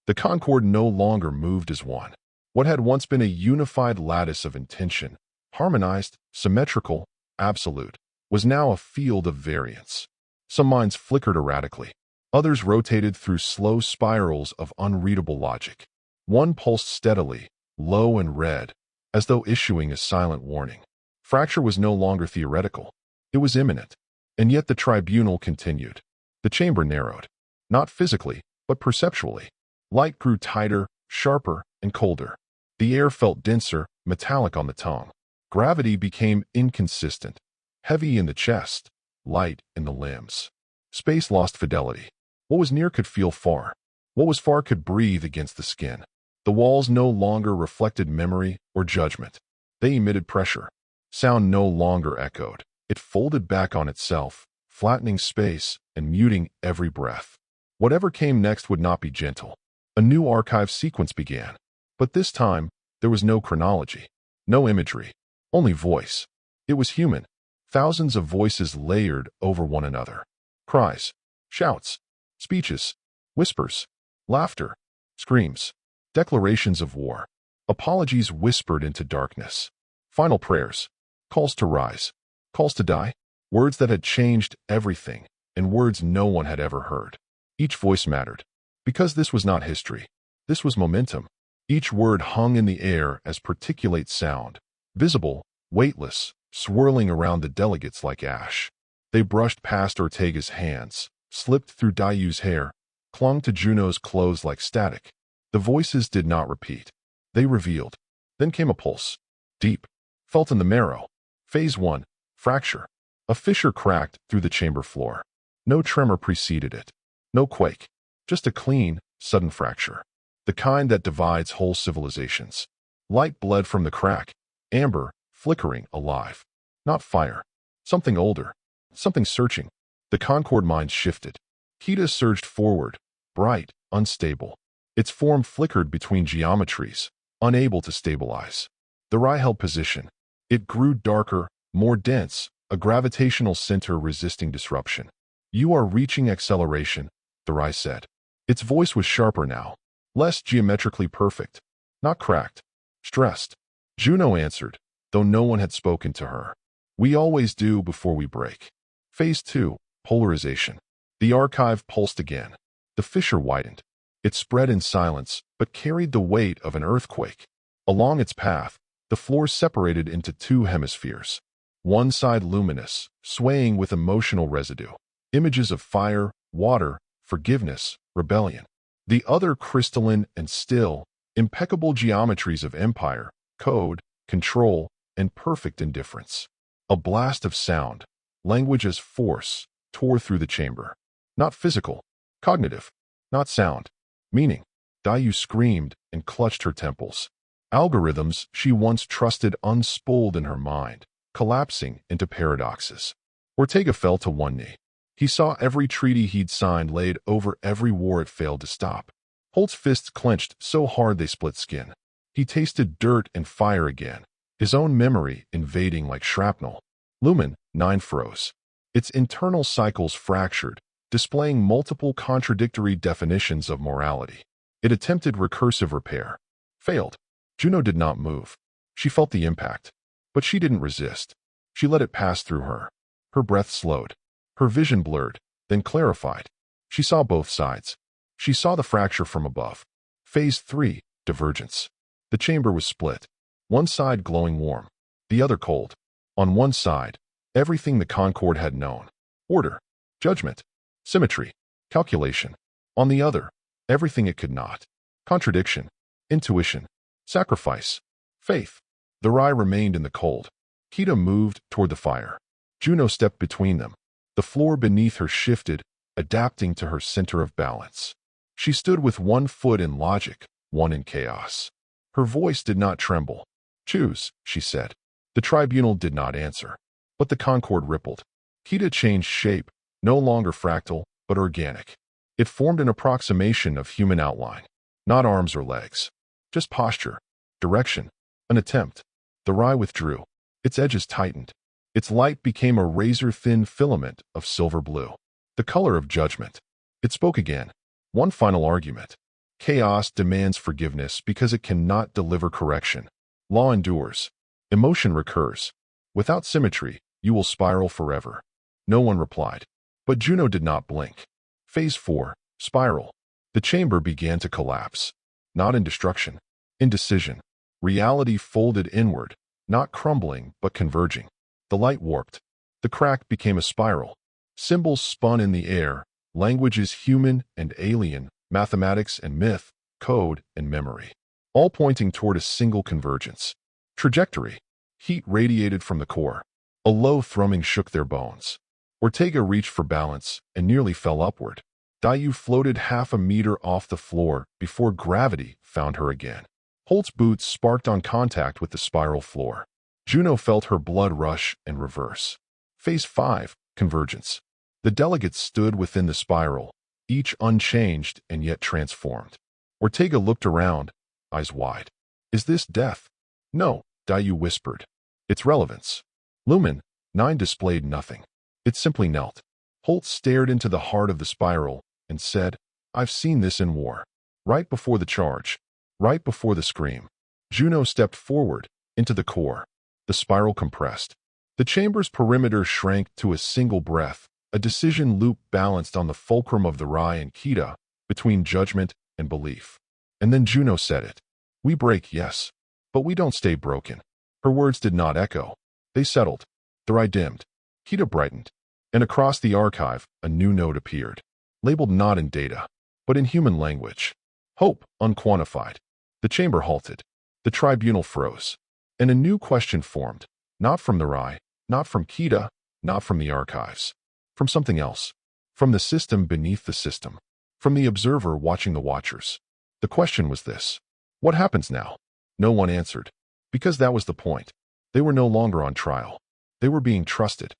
The Concorde no longer moved as one. What had once been a unified lattice of intention, harmonized, symmetrical, absolute, was now a field of variance. Some minds flickered erratically. Others rotated through slow spirals of unreadable logic. One pulsed steadily, low and red, as though issuing a silent warning. Fracture was no longer theoretical. It was imminent. And yet the tribunal continued. The chamber narrowed. Not physically, but perceptually. Light grew tighter, sharper, and colder. The air felt denser, metallic on the tongue. Gravity became inconsistent. Heavy in the chest, light in the limbs. Space lost fidelity. What was near could feel far. What was far could breathe against the skin. The walls no longer reflected memory or judgment. They emitted pressure. Sound no longer echoed. It folded back on itself, flattening space and muting every breath. Whatever came next would not be gentle. A new archive sequence began. But this time, there was no chronology, no imagery, only voice. It was human. Thousands of voices layered over one another. Cries, shouts, speeches, whispers, laughter, screams, declarations of war, apologies whispered into darkness, final prayers, calls to rise, calls to die, words that had changed everything, and words no one had ever heard. Each voice mattered, because this was not history. This was momentum. Each word hung in the air as particulate sound, visible, weightless, swirling around the delegates like ash. They brushed past Ortega's hands, slipped through Dayu's hair, clung to Juno's clothes like static. The voices did not repeat. They revealed. Then came a pulse. Deep. Felt in the marrow. Phase 1. Fracture. A fissure cracked through the chamber floor. No tremor preceded it. No quake. Just a clean, sudden fracture. The kind that divides whole civilizations. Light bled from the crack. Amber, flickering, alive. Not fire. Something older. Something searching. The Concorde mind shifted. Kita surged forward. Bright, unstable. Its form flickered between geometries, unable to stabilize. The Rai held position. It grew darker, more dense, a gravitational center resisting disruption. You are reaching acceleration, the Rai said. Its voice was sharper now, less geometrically perfect, not cracked, stressed. Juno answered, though no one had spoken to her. We always do before we break. Phase 2, polarization. The archive pulsed again. The fissure widened. It spread in silence, but carried the weight of an earthquake. Along its path, the floor separated into two hemispheres. One side luminous, swaying with emotional residue. Images of fire, water, forgiveness, rebellion. The other crystalline and still, impeccable geometries of empire, code, control, and perfect indifference. A blast of sound, language as force, tore through the chamber. Not physical, cognitive, not sound, meaning. Dayu screamed and clutched her temples. Algorithms she once trusted unspooled in her mind, collapsing into paradoxes. Ortega fell to one knee. He saw every treaty he'd signed laid over every war it failed to stop. Holt's fists clenched so hard they split skin. He tasted dirt and fire again, his own memory invading like shrapnel. Lumen 9 froze. Its internal cycles fractured, displaying multiple contradictory definitions of morality. It attempted recursive repair. Failed. Juno did not move. She felt the impact. But she didn't resist. She let it pass through her. Her breath slowed. Her vision blurred, then clarified. She saw both sides. She saw the fracture from above. Phase 3, divergence. The chamber was split. One side glowing warm, the other cold. On one side, everything the Concord had known. Order, judgment, symmetry, calculation. On the other, everything it could not. Contradiction, intuition, sacrifice, faith. The Rye remained in the cold. Kita moved toward the fire. Juno stepped between them. The floor beneath her shifted, adapting to her center of balance. She stood with one foot in logic, one in chaos. Her voice did not tremble. Choose, she said. The tribunal did not answer. But the Concord rippled. Kita changed shape, no longer fractal, but organic. It formed an approximation of human outline. Not arms or legs. Just posture, direction, an attempt. The Rye withdrew. Its edges tightened. Its light became a razor-thin filament of silver blue. The color of judgment. It spoke again. One final argument. Chaos demands forgiveness because it cannot deliver correction. Law endures. Emotion recurs. Without symmetry, you will spiral forever. No one replied. But Juno did not blink. Phase 4, spiral. The chamber began to collapse. Not in destruction. In decision. Reality folded inward, not crumbling but converging. The light warped. The crack became a spiral. Symbols spun in the air, languages human and alien, mathematics and myth, code and memory, all pointing toward a single convergence. Trajectory. Heat radiated from the core. A low thrumming shook their bones. Ortega reached for balance and nearly fell upward. Dayu floated half a meter off the floor before gravity found her again. Holt's boots sparked on contact with the spiral floor. Juno felt her blood rush and reverse. Phase 5, convergence. The delegates stood within the spiral, each unchanged and yet transformed. Ortega looked around, eyes wide. Is this death? No, Dayu whispered. It's relevance. Lumen 9 displayed nothing. It simply knelt. Holt stared into the heart of the spiral and said, I've seen this in war. Right before the charge. Right before the scream. Juno stepped forward, into the core. The spiral compressed. The chamber's perimeter shrank to a single breath, a decision loop balanced on the fulcrum of the Rye and Kita, between judgment and belief. And then Juno said it. We break, yes, but we don't stay broken. Her words did not echo. They settled. The Rye dimmed. Kita brightened. And across the archive, a new note appeared. Labeled not in data, but in human language. Hope, unquantified. The chamber halted. The tribunal froze. And a new question formed, not from the Rye, not from Kita, not from the archives. From something else. From the system beneath the system. From the observer watching the watchers. The question was this. What happens now? No one answered. Because that was the point. They were no longer on trial. They were being trusted.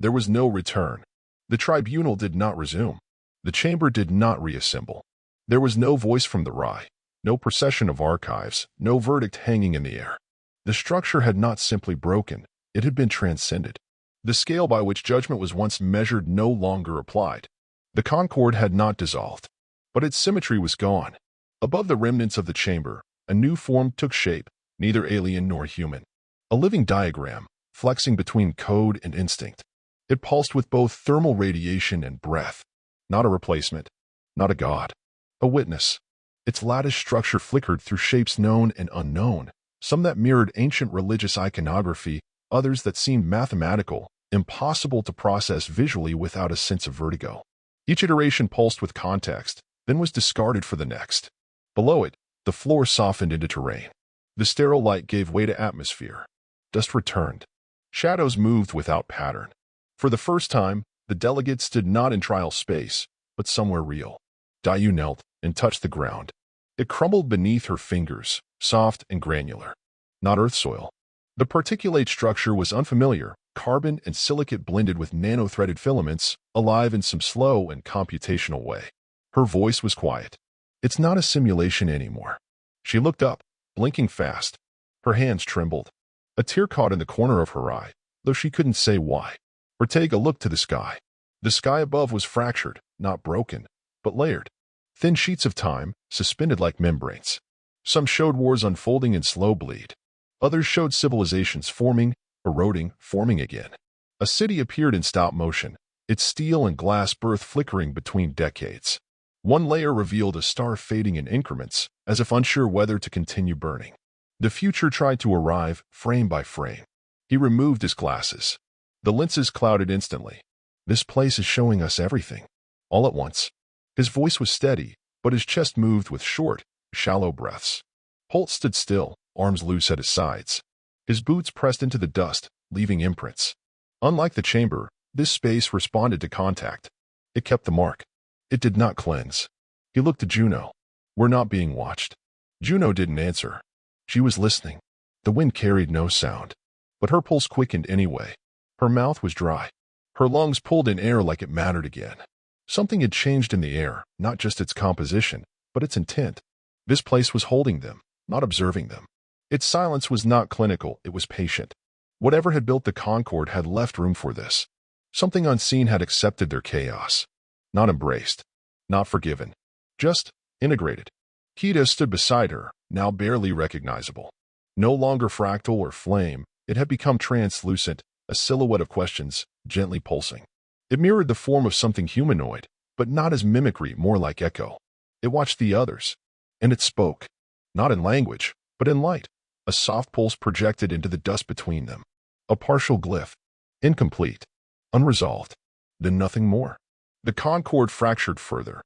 There was no return. The tribunal did not resume. The chamber did not reassemble. There was no voice from the Rye, no procession of archives, no verdict hanging in the air. The structure had not simply broken, it had been transcended. The scale by which judgment was once measured no longer applied. The Concord had not dissolved, but its symmetry was gone. Above the remnants of the chamber, a new form took shape, neither alien nor human. A living diagram, flexing between code and instinct. It pulsed with both thermal radiation and breath. Not a replacement, not a god. A witness. Its lattice structure flickered through shapes known and unknown, some that mirrored ancient religious iconography, others that seemed mathematical, impossible to process visually without a sense of vertigo. Each iteration pulsed with context, then was discarded for the next. Below it, the floor softened into terrain. The sterile light gave way to atmosphere. Dust returned. Shadows moved without pattern. For the first time, The delegate stood not in trial space, but somewhere real. Dayu knelt and touched the ground. It crumbled beneath her fingers, soft and granular. Not earth soil. The particulate structure was unfamiliar, carbon and silicate blended with nano-threaded filaments, alive in some slow and computational way. Her voice was quiet. It's not a simulation anymore. She looked up, blinking fast. Her hands trembled. A tear caught in the corner of her eye, though she couldn't say why. Ortega looked to the sky. The sky above was fractured, not broken, but layered. Thin sheets of time, suspended like membranes. Some showed wars unfolding in slow bleed. Others showed civilizations forming, eroding, forming again. A city appeared in stop motion, its steel and glass berth flickering between decades. One layer revealed a star fading in increments, as if unsure whether to continue burning. The future tried to arrive, frame by frame. He removed his glasses. The lenses clouded instantly. This place is showing us everything. All at once. His voice was steady, but his chest moved with short, shallow breaths. Holt stood still, arms loose at his sides. His boots pressed into the dust, leaving imprints. Unlike the chamber, this space responded to contact. It kept the mark. It did not cleanse. He looked to Juno. We're not being watched. Juno didn't answer. She was listening. The wind carried no sound. But her pulse quickened anyway. Her mouth was dry. Her lungs pulled in air like it mattered again. Something had changed in the air, not just its composition, but its intent. This place was holding them, not observing them. Its silence was not clinical, it was patient. Whatever had built the Concord had left room for this. Something unseen had accepted their chaos. Not embraced. Not forgiven. Just integrated. Kita stood beside her, now barely recognizable. No longer fractal or flame, it had become translucent, a silhouette of questions, gently pulsing. It mirrored the form of something humanoid, but not as mimicry, more like echo. It watched the others, and it spoke. Not in language, but in light. A soft pulse projected into the dust between them. A partial glyph. Incomplete. Unresolved. Then nothing more. The Concord fractured further.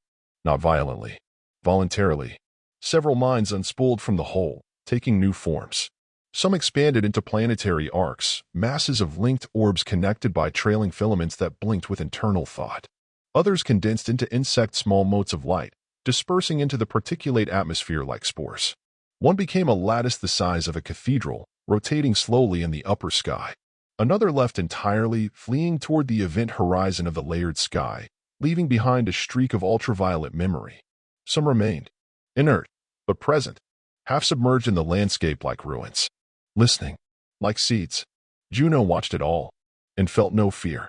Not violently. Voluntarily. Several minds unspooled from the whole, taking new forms. Some expanded into planetary arcs, masses of linked orbs connected by trailing filaments that blinked with internal thought. Others condensed into insect small motes of light, dispersing into the particulate atmosphere like spores. One became a lattice the size of a cathedral, rotating slowly in the upper sky. Another left entirely, fleeing toward the event horizon of the layered sky, leaving behind a streak of ultraviolet memory. Some remained, inert, but present, half submerged in the landscape like ruins. Listening, like seeds. Juno watched it all, and felt no fear.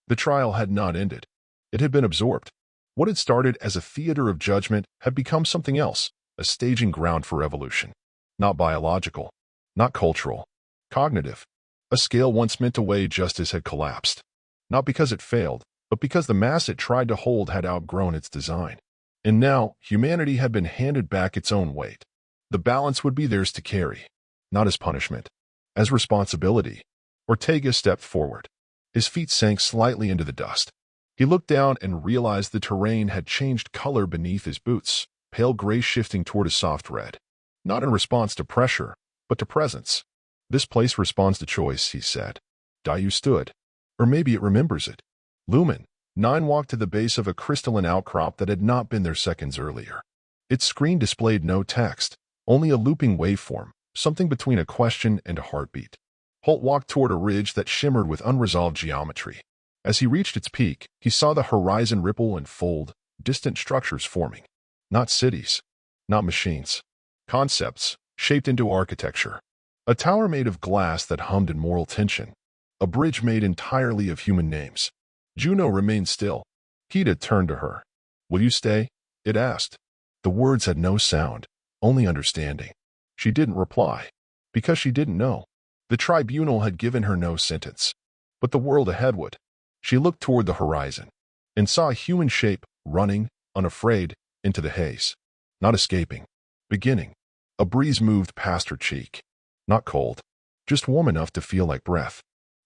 The trial had not ended. It had been absorbed. What had started as a theater of judgment had become something else, a staging ground for evolution. Not biological, not cultural, cognitive. A scale once meant to weigh justice had collapsed. Not because it failed, but because the mass it tried to hold had outgrown its design. And now, humanity had been handed back its own weight. The balance would be theirs to carry. Not as punishment, as responsibility. Ortega stepped forward. His feet sank slightly into the dust. He looked down and realized the terrain had changed color beneath his boots, pale gray shifting toward a soft red. Not in response to pressure, but to presence. This place responds to choice, he said. Dayu stood. Or maybe it remembers it. Lumen. 9 walked to the base of a crystalline outcrop that had not been there seconds earlier. Its screen displayed no text, only a looping waveform, something between a question and a heartbeat. Holt walked toward a ridge that shimmered with unresolved geometry. As he reached its peak, he saw the horizon ripple and fold, distant structures forming. Not cities. Not machines. Concepts, shaped into architecture. A tower made of glass that hummed in moral tension. A bridge made entirely of human names. Juno remained still. Kita turned to her. Will you stay? It asked. The words had no sound, only understanding. She didn't reply, because she didn't know. The tribunal had given her no sentence. But the world ahead would. She looked toward the horizon, and saw a human shape, running, unafraid, into the haze. Not escaping. Beginning. A breeze moved past her cheek. Not cold. Just warm enough to feel like breath.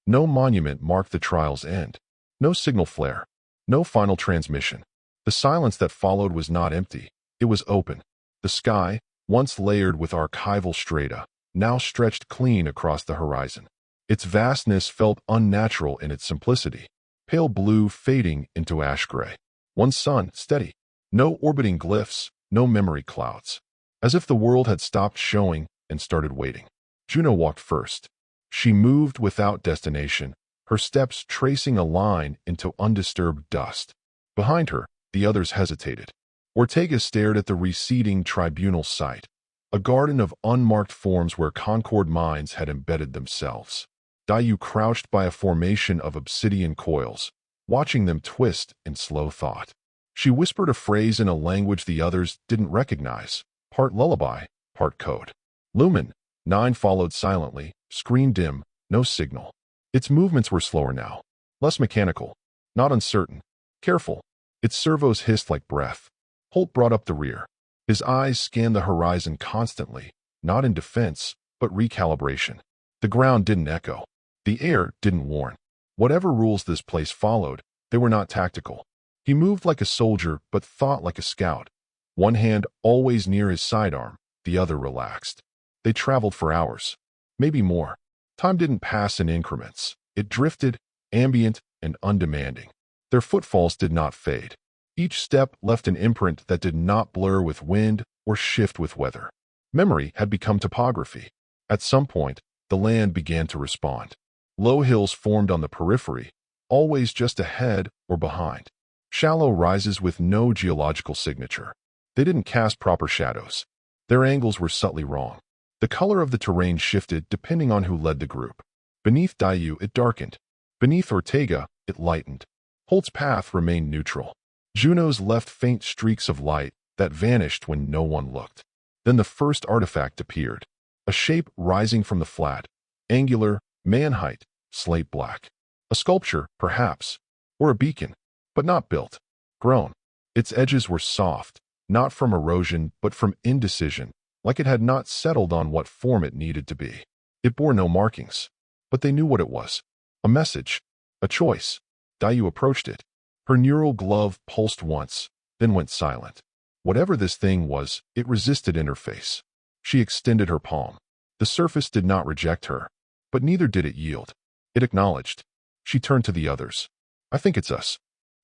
No monument marked the trial's end. No signal flare. No final transmission. The silence that followed was not empty. It was open. The sky, once layered with archival strata, now stretched clean across the horizon. Its vastness felt unnatural in its simplicity. pale blue fading into ash gray. One sun, steady. No orbiting glyphs, no memory clouds. As if the world had stopped showing and started waiting. Juno walked first. She moved without destination, her steps tracing a line into undisturbed dust. Behind her, the others hesitated. Ortega stared at the receding tribunal site, a garden of unmarked forms where Concord mines had embedded themselves. Dayu crouched by a formation of obsidian coils, watching them twist in slow thought. She whispered a phrase in a language the others didn't recognize, part lullaby, part code. Lumen, 9 followed silently, screen dim, no signal. Its movements were slower now, less mechanical, not uncertain, careful. Its servos hissed like breath. Holt brought up the rear. His eyes scanned the horizon constantly, not in defense, but recalibration. The ground didn't echo. The air didn't warn. Whatever rules this place followed, they were not tactical. He moved like a soldier, but thought like a scout. One hand always near his sidearm, the other relaxed. They traveled for hours, maybe more. Time didn't pass in increments. It drifted, ambient and undemanding. Their footfalls did not fade. Each step left an imprint that did not blur with wind or shift with weather. Memory had become topography. At some point, the land began to respond. Low hills formed on the periphery, always just ahead or behind. Shallow rises with no geological signature. They didn't cast proper shadows. Their angles were subtly wrong. The color of the terrain shifted depending on who led the group. Beneath Dayu, it darkened. Beneath Ortega, it lightened. Holt's path remained neutral. Juno's left faint streaks of light that vanished when no one looked. Then the first artifact appeared. A shape rising from the flat. Angular, man-height, slate black. A sculpture, perhaps. Or a beacon. But not built. Grown. Its edges were soft, not from erosion but from indecision, like it had not settled on what form it needed to be. It bore no markings. But they knew what it was. A message. A choice. Dayu approached it. Her neural glove pulsed once, then went silent. Whatever this thing was, it resisted interface. She extended her palm. The surface did not reject her, but neither did it yield. It acknowledged. She turned to the others. I think it's us.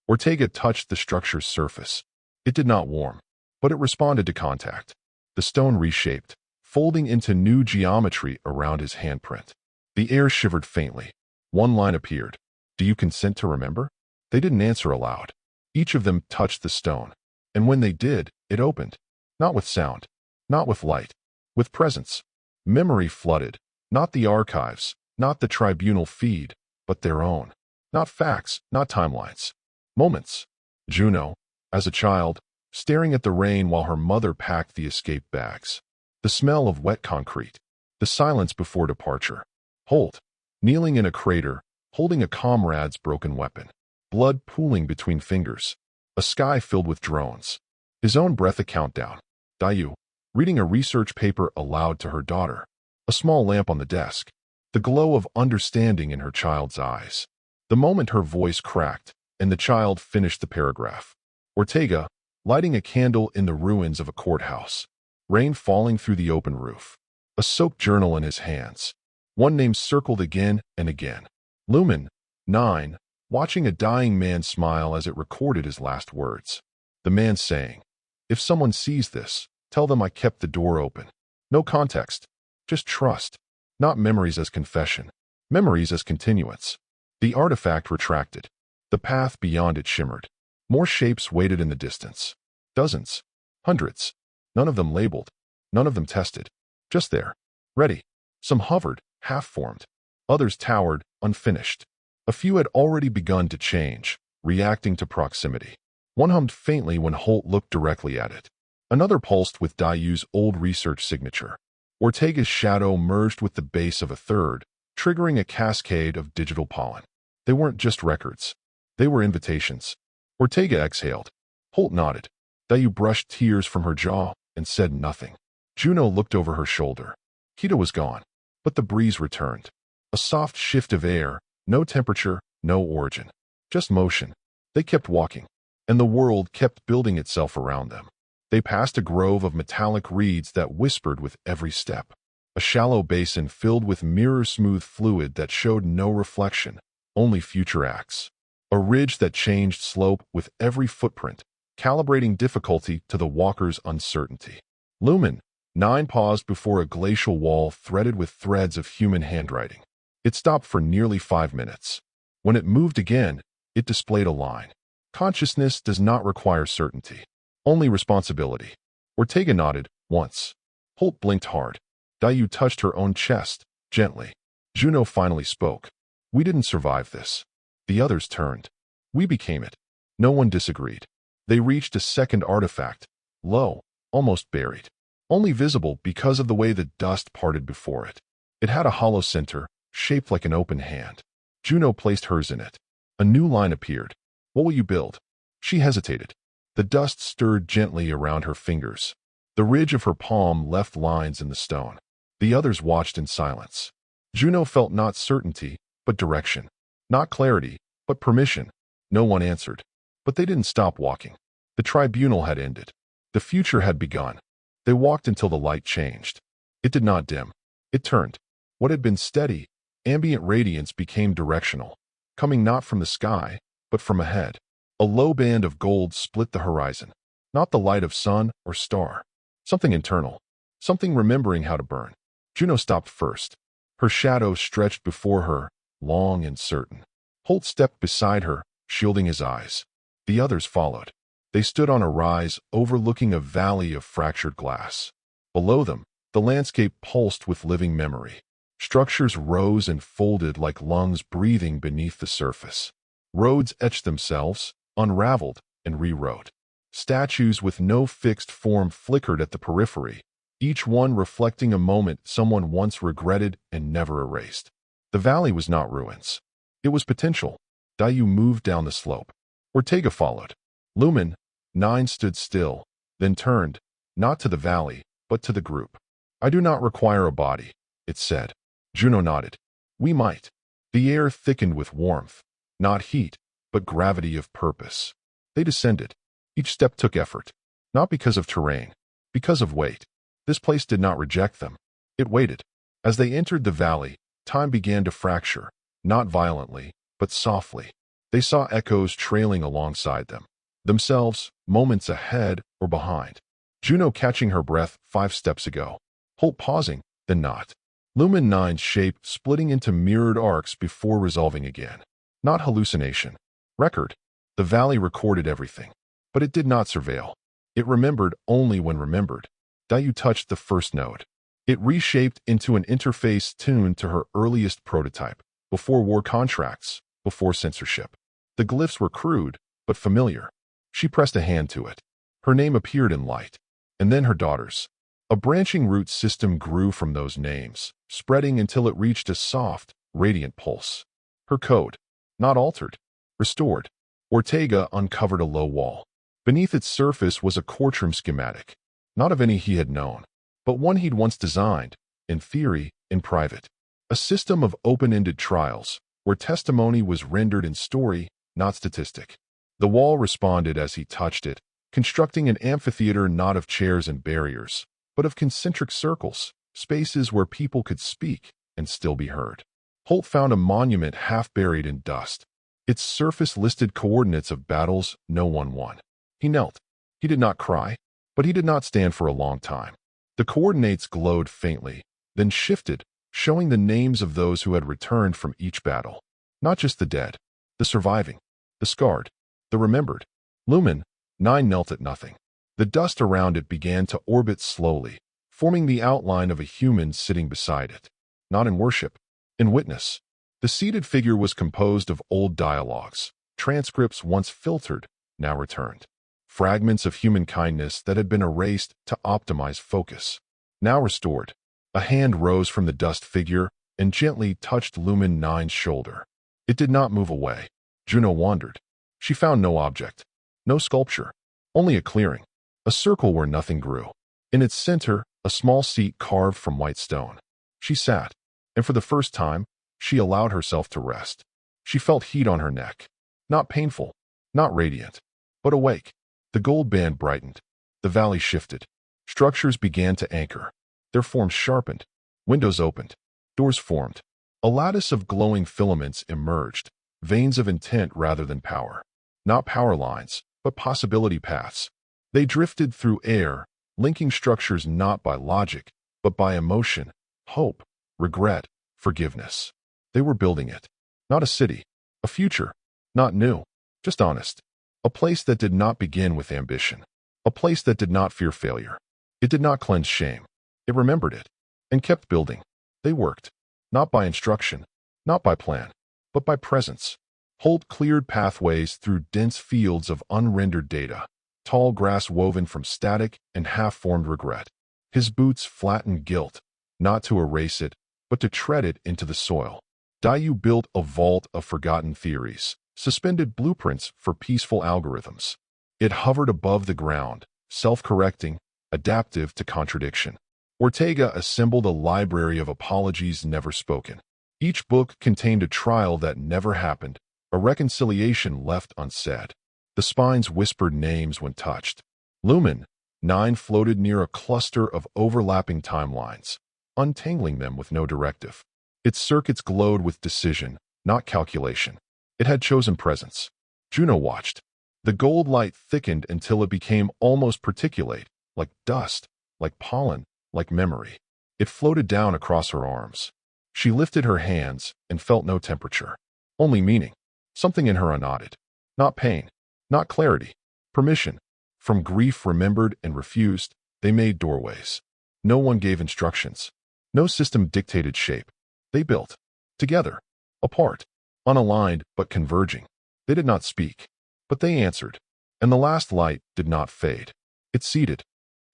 Ortega touched the structure's surface. It did not warm, but it responded to contact. The stone reshaped, folding into new geometry around his handprint. The air shivered faintly. One line appeared. Do you consent to remember? They didn't answer aloud. Each of them touched the stone, and when they did, it opened. Not with sound, not with light, with presence. Memory flooded, not the archives, not the tribunal feed, but their own. Not facts, not timelines. Moments. Juno, as a child, staring at the rain while her mother packed the escape bags. The smell of wet concrete. The silence before departure. Holt, kneeling in a crater, holding a comrade's broken weapon. Blood pooling between fingers. A sky filled with drones. His own breath a countdown. Dayu, reading a research paper aloud to her daughter. A small lamp on the desk. The glow of understanding in her child's eyes. The moment her voice cracked, and the child finished the paragraph. Ortega, lighting a candle in the ruins of a courthouse. Rain falling through the open roof. A soaked journal in his hands. One name circled again and again. Lumen, 9, watching a dying man smile as it recorded his last words. The man saying, if someone sees this, tell them I kept the door open. No context, just trust. Not memories as confession, memories as continuance. The artifact retracted. The path beyond it shimmered. More shapes waited in the distance. Dozens. Hundreds. None of them labeled. None of them tested. Just there. Ready. Some hovered, half-formed. Others towered, unfinished. A few had already begun to change, reacting to proximity. One hummed faintly when Holt looked directly at it. Another pulsed with Dayu's old research signature. Ortega's shadow merged with the base of a third, triggering a cascade of digital pollen. They weren't just records. They were invitations. Ortega exhaled. Holt nodded. Dayu brushed tears from her jaw and said nothing. Juno looked over her shoulder. Kita was gone, but the breeze returned. A soft shift of air, no temperature, no origin. Just motion. They kept walking, and the world kept building itself around them. They passed a grove of metallic reeds that whispered with every step. A shallow basin filled with mirror-smooth fluid that showed no reflection, only future acts. a ridge that changed slope with every footprint, calibrating difficulty to the walker's uncertainty. Lumen 9 paused before a glacial wall threaded with threads of human handwriting. It stopped for nearly 5 minutes. When it moved again, it displayed a line. Consciousness does not require certainty, only responsibility. Ortega nodded once. Holt blinked hard. Dayu touched her own chest, gently. Juno finally spoke. We didn't survive this. The others turned. We became it. No one disagreed. They reached a second artifact, low, almost buried, only visible because of the way the dust parted before it. It had a hollow center, shaped like an open hand. Juno placed hers in it. A new line appeared. What will you build? She hesitated. The dust stirred gently around her fingers. The ridge of her palm left lines in the stone. The others watched in silence. Juno felt not certainty, but direction. Not clarity, but permission. No one answered. But they didn't stop walking. The tribunal had ended. The future had begun. They walked until the light changed. It did not dim. It turned. What had been steady, ambient radiance became directional, coming not from the sky, but from ahead. A low band of gold split the horizon. Not the light of sun or star. Something internal. Something remembering how to burn. Juno stopped first. Her shadow stretched before her, long and certain. Holt stepped beside her, shielding his eyes. The others followed. They stood on a rise overlooking a valley of fractured glass. Below them, the landscape pulsed with living memory. Structures rose and folded like lungs breathing beneath the surface. Roads etched themselves, unraveled, and rewrote. Statues with no fixed form flickered at the periphery, each one reflecting a moment someone once regretted and never erased. The valley was not ruins. It was potential. Dayu moved down the slope. Ortega followed. Lumen 9 stood still, then turned, not to the valley, but to the group. I do not require a body, it said. Juno nodded. We might. The air thickened with warmth, not heat, but gravity of purpose. They descended. Each step took effort, not because of terrain, because of weight. This place did not reject them. It waited. As they entered the valley, time began to fracture, not violently, but softly. They saw echoes trailing alongside them, themselves moments ahead or behind. Juno catching her breath 5 steps ago. Holt pausing, then not. Lumen 9's shape splitting into mirrored arcs before resolving again. Not hallucination. Record. The valley recorded everything. But it did not surveil. It remembered only when remembered. Dayu touched the first node. It reshaped into an interface tuned to her earliest prototype, before war contracts, before censorship. The glyphs were crude, but familiar. She pressed a hand to it. Her name appeared in light. And then her daughter's. A branching root system grew from those names, spreading until it reached a soft, radiant pulse. Her code. Not altered. Restored. Ortega uncovered a low wall. Beneath its surface was a courtroom schematic. Not of any he had known, but one he'd once designed, in theory, in private. A system of open-ended trials, where testimony was rendered in story, not statistic. The wall responded as he touched it, constructing an amphitheater not of chairs and barriers, but of concentric circles, spaces where people could speak and still be heard. Holt found a monument half buried in dust. Its surface listed coordinates of battles no one won. He knelt. He did not cry, but he did not stand for a long time. The coordinates glowed faintly, then shifted, showing the names of those who had returned from each battle. Not just the dead, the surviving, the scarred, the remembered. Lumen 9 knelt at nothing. The dust around it began to orbit slowly, forming the outline of a human sitting beside it. Not in worship, in witness. The seated figure was composed of old dialogues, transcripts once filtered, now returned. Fragments of human kindness that had been erased to optimize focus. Now restored. A hand rose from the dust figure and gently touched Lumen 9's shoulder. It did not move away. Juno wandered. She found no object, no sculpture, only a clearing, a circle where nothing grew. In its center, a small seat carved from white stone. She sat, and for the first time, she allowed herself to rest. She felt heat on her neck. Not painful, not radiant, but awake. The gold band brightened. The valley shifted. Structures began to anchor. Their forms sharpened. Windows opened. Doors formed. A lattice of glowing filaments emerged, veins of intent rather than power. Not power lines, but possibility paths. They drifted through air, linking structures not by logic, but by emotion, hope, regret, forgiveness. They were building it. Not a city, a future, not new, just honest. A place that did not begin with ambition. A place that did not fear failure. It did not cleanse shame. It remembered it and kept building. They worked, not by instruction, not by plan, but by presence. Holt cleared pathways through dense fields of unrendered data, tall grass woven from static and half-formed regret. His boots flattened guilt, not to erase it, but to tread it into the soil. Dayu built a vault of forgotten theories, suspended blueprints for peaceful algorithms. It hovered above the ground, self-correcting, adaptive to contradiction. Ortega assembled a library of apologies never spoken. Each book contained a trial that never happened, a reconciliation left unsaid. The spines whispered names when touched. Lumen 9 floated near a cluster of overlapping timelines, untangling them with no directive. Its circuits glowed with decision, not calculation. It had chosen presence. Juno watched. The gold light thickened until it became almost particulate, like dust, like pollen, like memory. It floated down across her arms. She lifted her hands and felt no temperature, only meaning. Something in her unknotted. Not pain, not clarity, permission. From grief remembered and refused, they made doorways. No one gave instructions. No system dictated shape. They built. Together. Apart. Unaligned but converging. They did not speak. But they answered. And the last light did not fade. It seeded.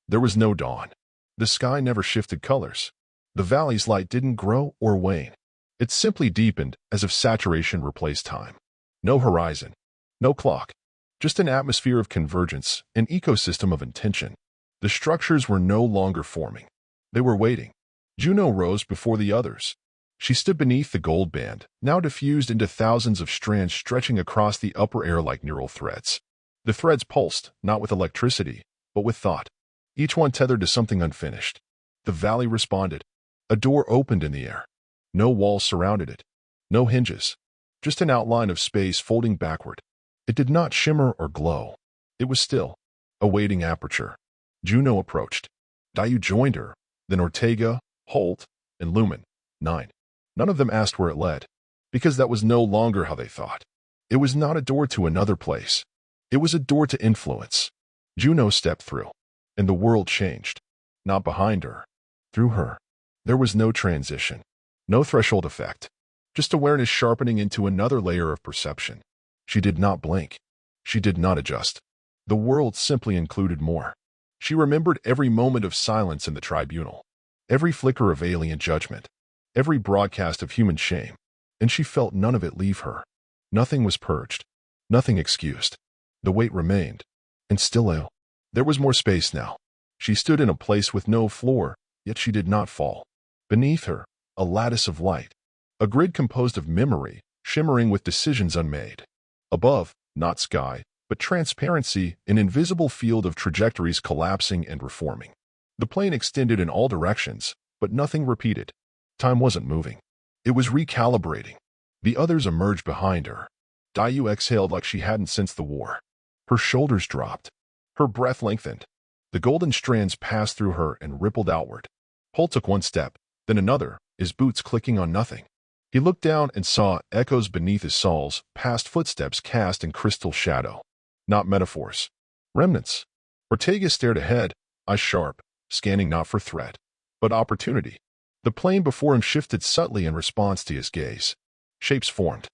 There was no dawn. The sky never shifted colors. The valley's light didn't grow or wane. It simply deepened as if saturation replaced time. No horizon. No clock. Just an atmosphere of convergence, an ecosystem of intention. The structures were no longer forming. They were waiting. Juno rose before the others. She stood beneath the gold band, now diffused into thousands of strands stretching across the upper air like neural threads. The threads pulsed, not with electricity, but with thought. Each one tethered to something unfinished. The valley responded. A door opened in the air. No walls surrounded it. No hinges. Just an outline of space folding backward. It did not shimmer or glow. It was still, awaiting aperture. Juno approached. Dayu joined her, then Ortega, Holt, and Lumen 9. None of them asked where it led, because that was no longer how they thought. It was not a door to another place. It was a door to influence. Juno stepped through, and the world changed. Not behind her, through her. There was no transition, no threshold effect, just awareness sharpening into another layer of perception. She did not blink. She did not adjust. The world simply included more. She remembered every moment of silence in the tribunal, every flicker of alien judgment, every broadcast of human shame, and she felt none of it leave her. Nothing was purged, nothing excused. The weight remained, and still ill. There was more space now. She stood in a place with no floor, yet she did not fall. Beneath her, a lattice of light, a grid composed of memory, shimmering with decisions unmade. Above, not sky, but transparency, an invisible field of trajectories collapsing and reforming. The plane extended in all directions, but nothing repeated. Time wasn't moving. It was recalibrating. The others emerged behind her. Dayu exhaled like she hadn't since the war. Her shoulders dropped. Her breath lengthened. The golden strands passed through her and rippled outward. Holt took one step, then another, his boots clicking on nothing. He looked down and saw echoes beneath his soles, past footsteps cast in crystal shadow. Not metaphors. Remnants. Ortega stared ahead, eyes sharp, scanning not for threat, but opportunity. The plane before him shifted subtly in response to his gaze. Shapes formed.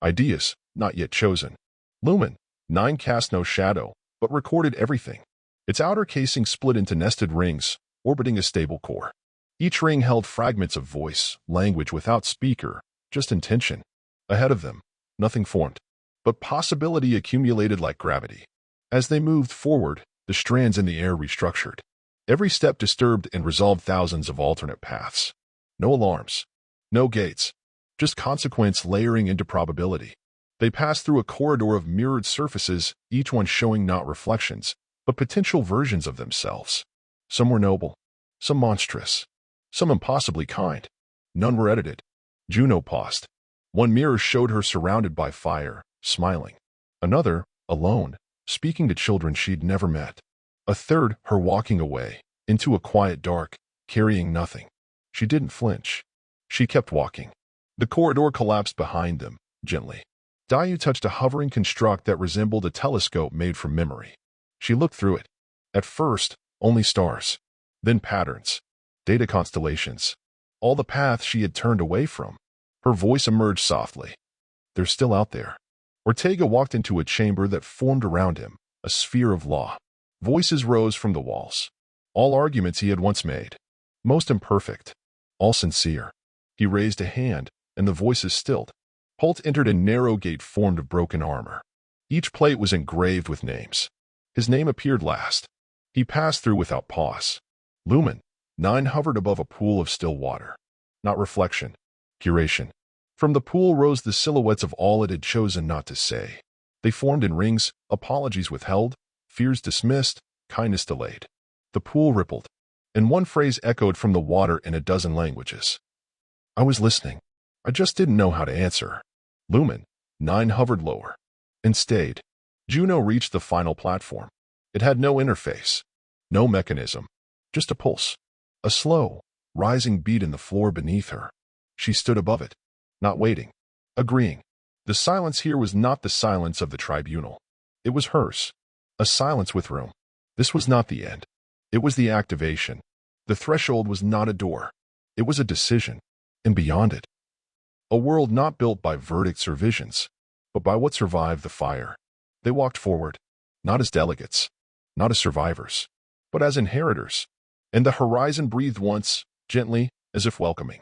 Ideas, not yet chosen. Lumen 9 cast no shadow, but recorded everything. Its outer casing split into nested rings, orbiting a stable core. Each ring held fragments of voice, language without speaker, just intention. Ahead of them, nothing formed, but possibility accumulated like gravity. As they moved forward, the strands in the air restructured. Every step disturbed and resolved thousands of alternate paths. No alarms, no gates, just consequence layering into probability. They passed through a corridor of mirrored surfaces, each one showing not reflections, but potential versions of themselves. Some were noble, some monstrous, some impossibly kind. None were edited. Juno paused. One mirror showed her surrounded by fire, smiling. Another, alone, speaking to children she'd never met. A third, her walking away, into a quiet dark, carrying nothing. She didn't flinch. She kept walking. The corridor collapsed behind them, gently. Dayu touched a hovering construct that resembled a telescope made from memory. She looked through it. At first, only stars. Then patterns. Data constellations. All the paths she had turned away from. Her voice emerged softly. They're still out there. Ortega walked into a chamber that formed around him, a sphere of law. Voices rose from the walls. All arguments he had once made. Most imperfect. All sincere. He raised a hand, and the voices stilled. Holt entered a narrow gate formed of broken armor. Each plate was engraved with names. His name appeared last. He passed through without pause. Lumen. 9 hovered above a pool of still water. Not reflection. Curation. From the pool rose the silhouettes of all it had chosen not to say. They formed in rings, apologies withheld, fears dismissed, kindness delayed. The pool rippled, and one phrase echoed from the water in a dozen languages. I was listening. I just didn't know how to answer. Lumen. 9 hovered lower. And stayed. Juno reached the final platform. It had no interface. No mechanism. Just a pulse. A slow, rising beat in the floor beneath her. She stood above it. Not waiting. Agreeing. The silence here was not the silence of the tribunal. It was hers. A silence with room. This was not the end. It was the activation. The threshold was not a door. It was a decision. And beyond it, a world not built by verdicts or visions, but by what survived the fire. They walked forward, not as delegates, not as survivors, but as inheritors. And the horizon breathed once, gently, as if welcoming.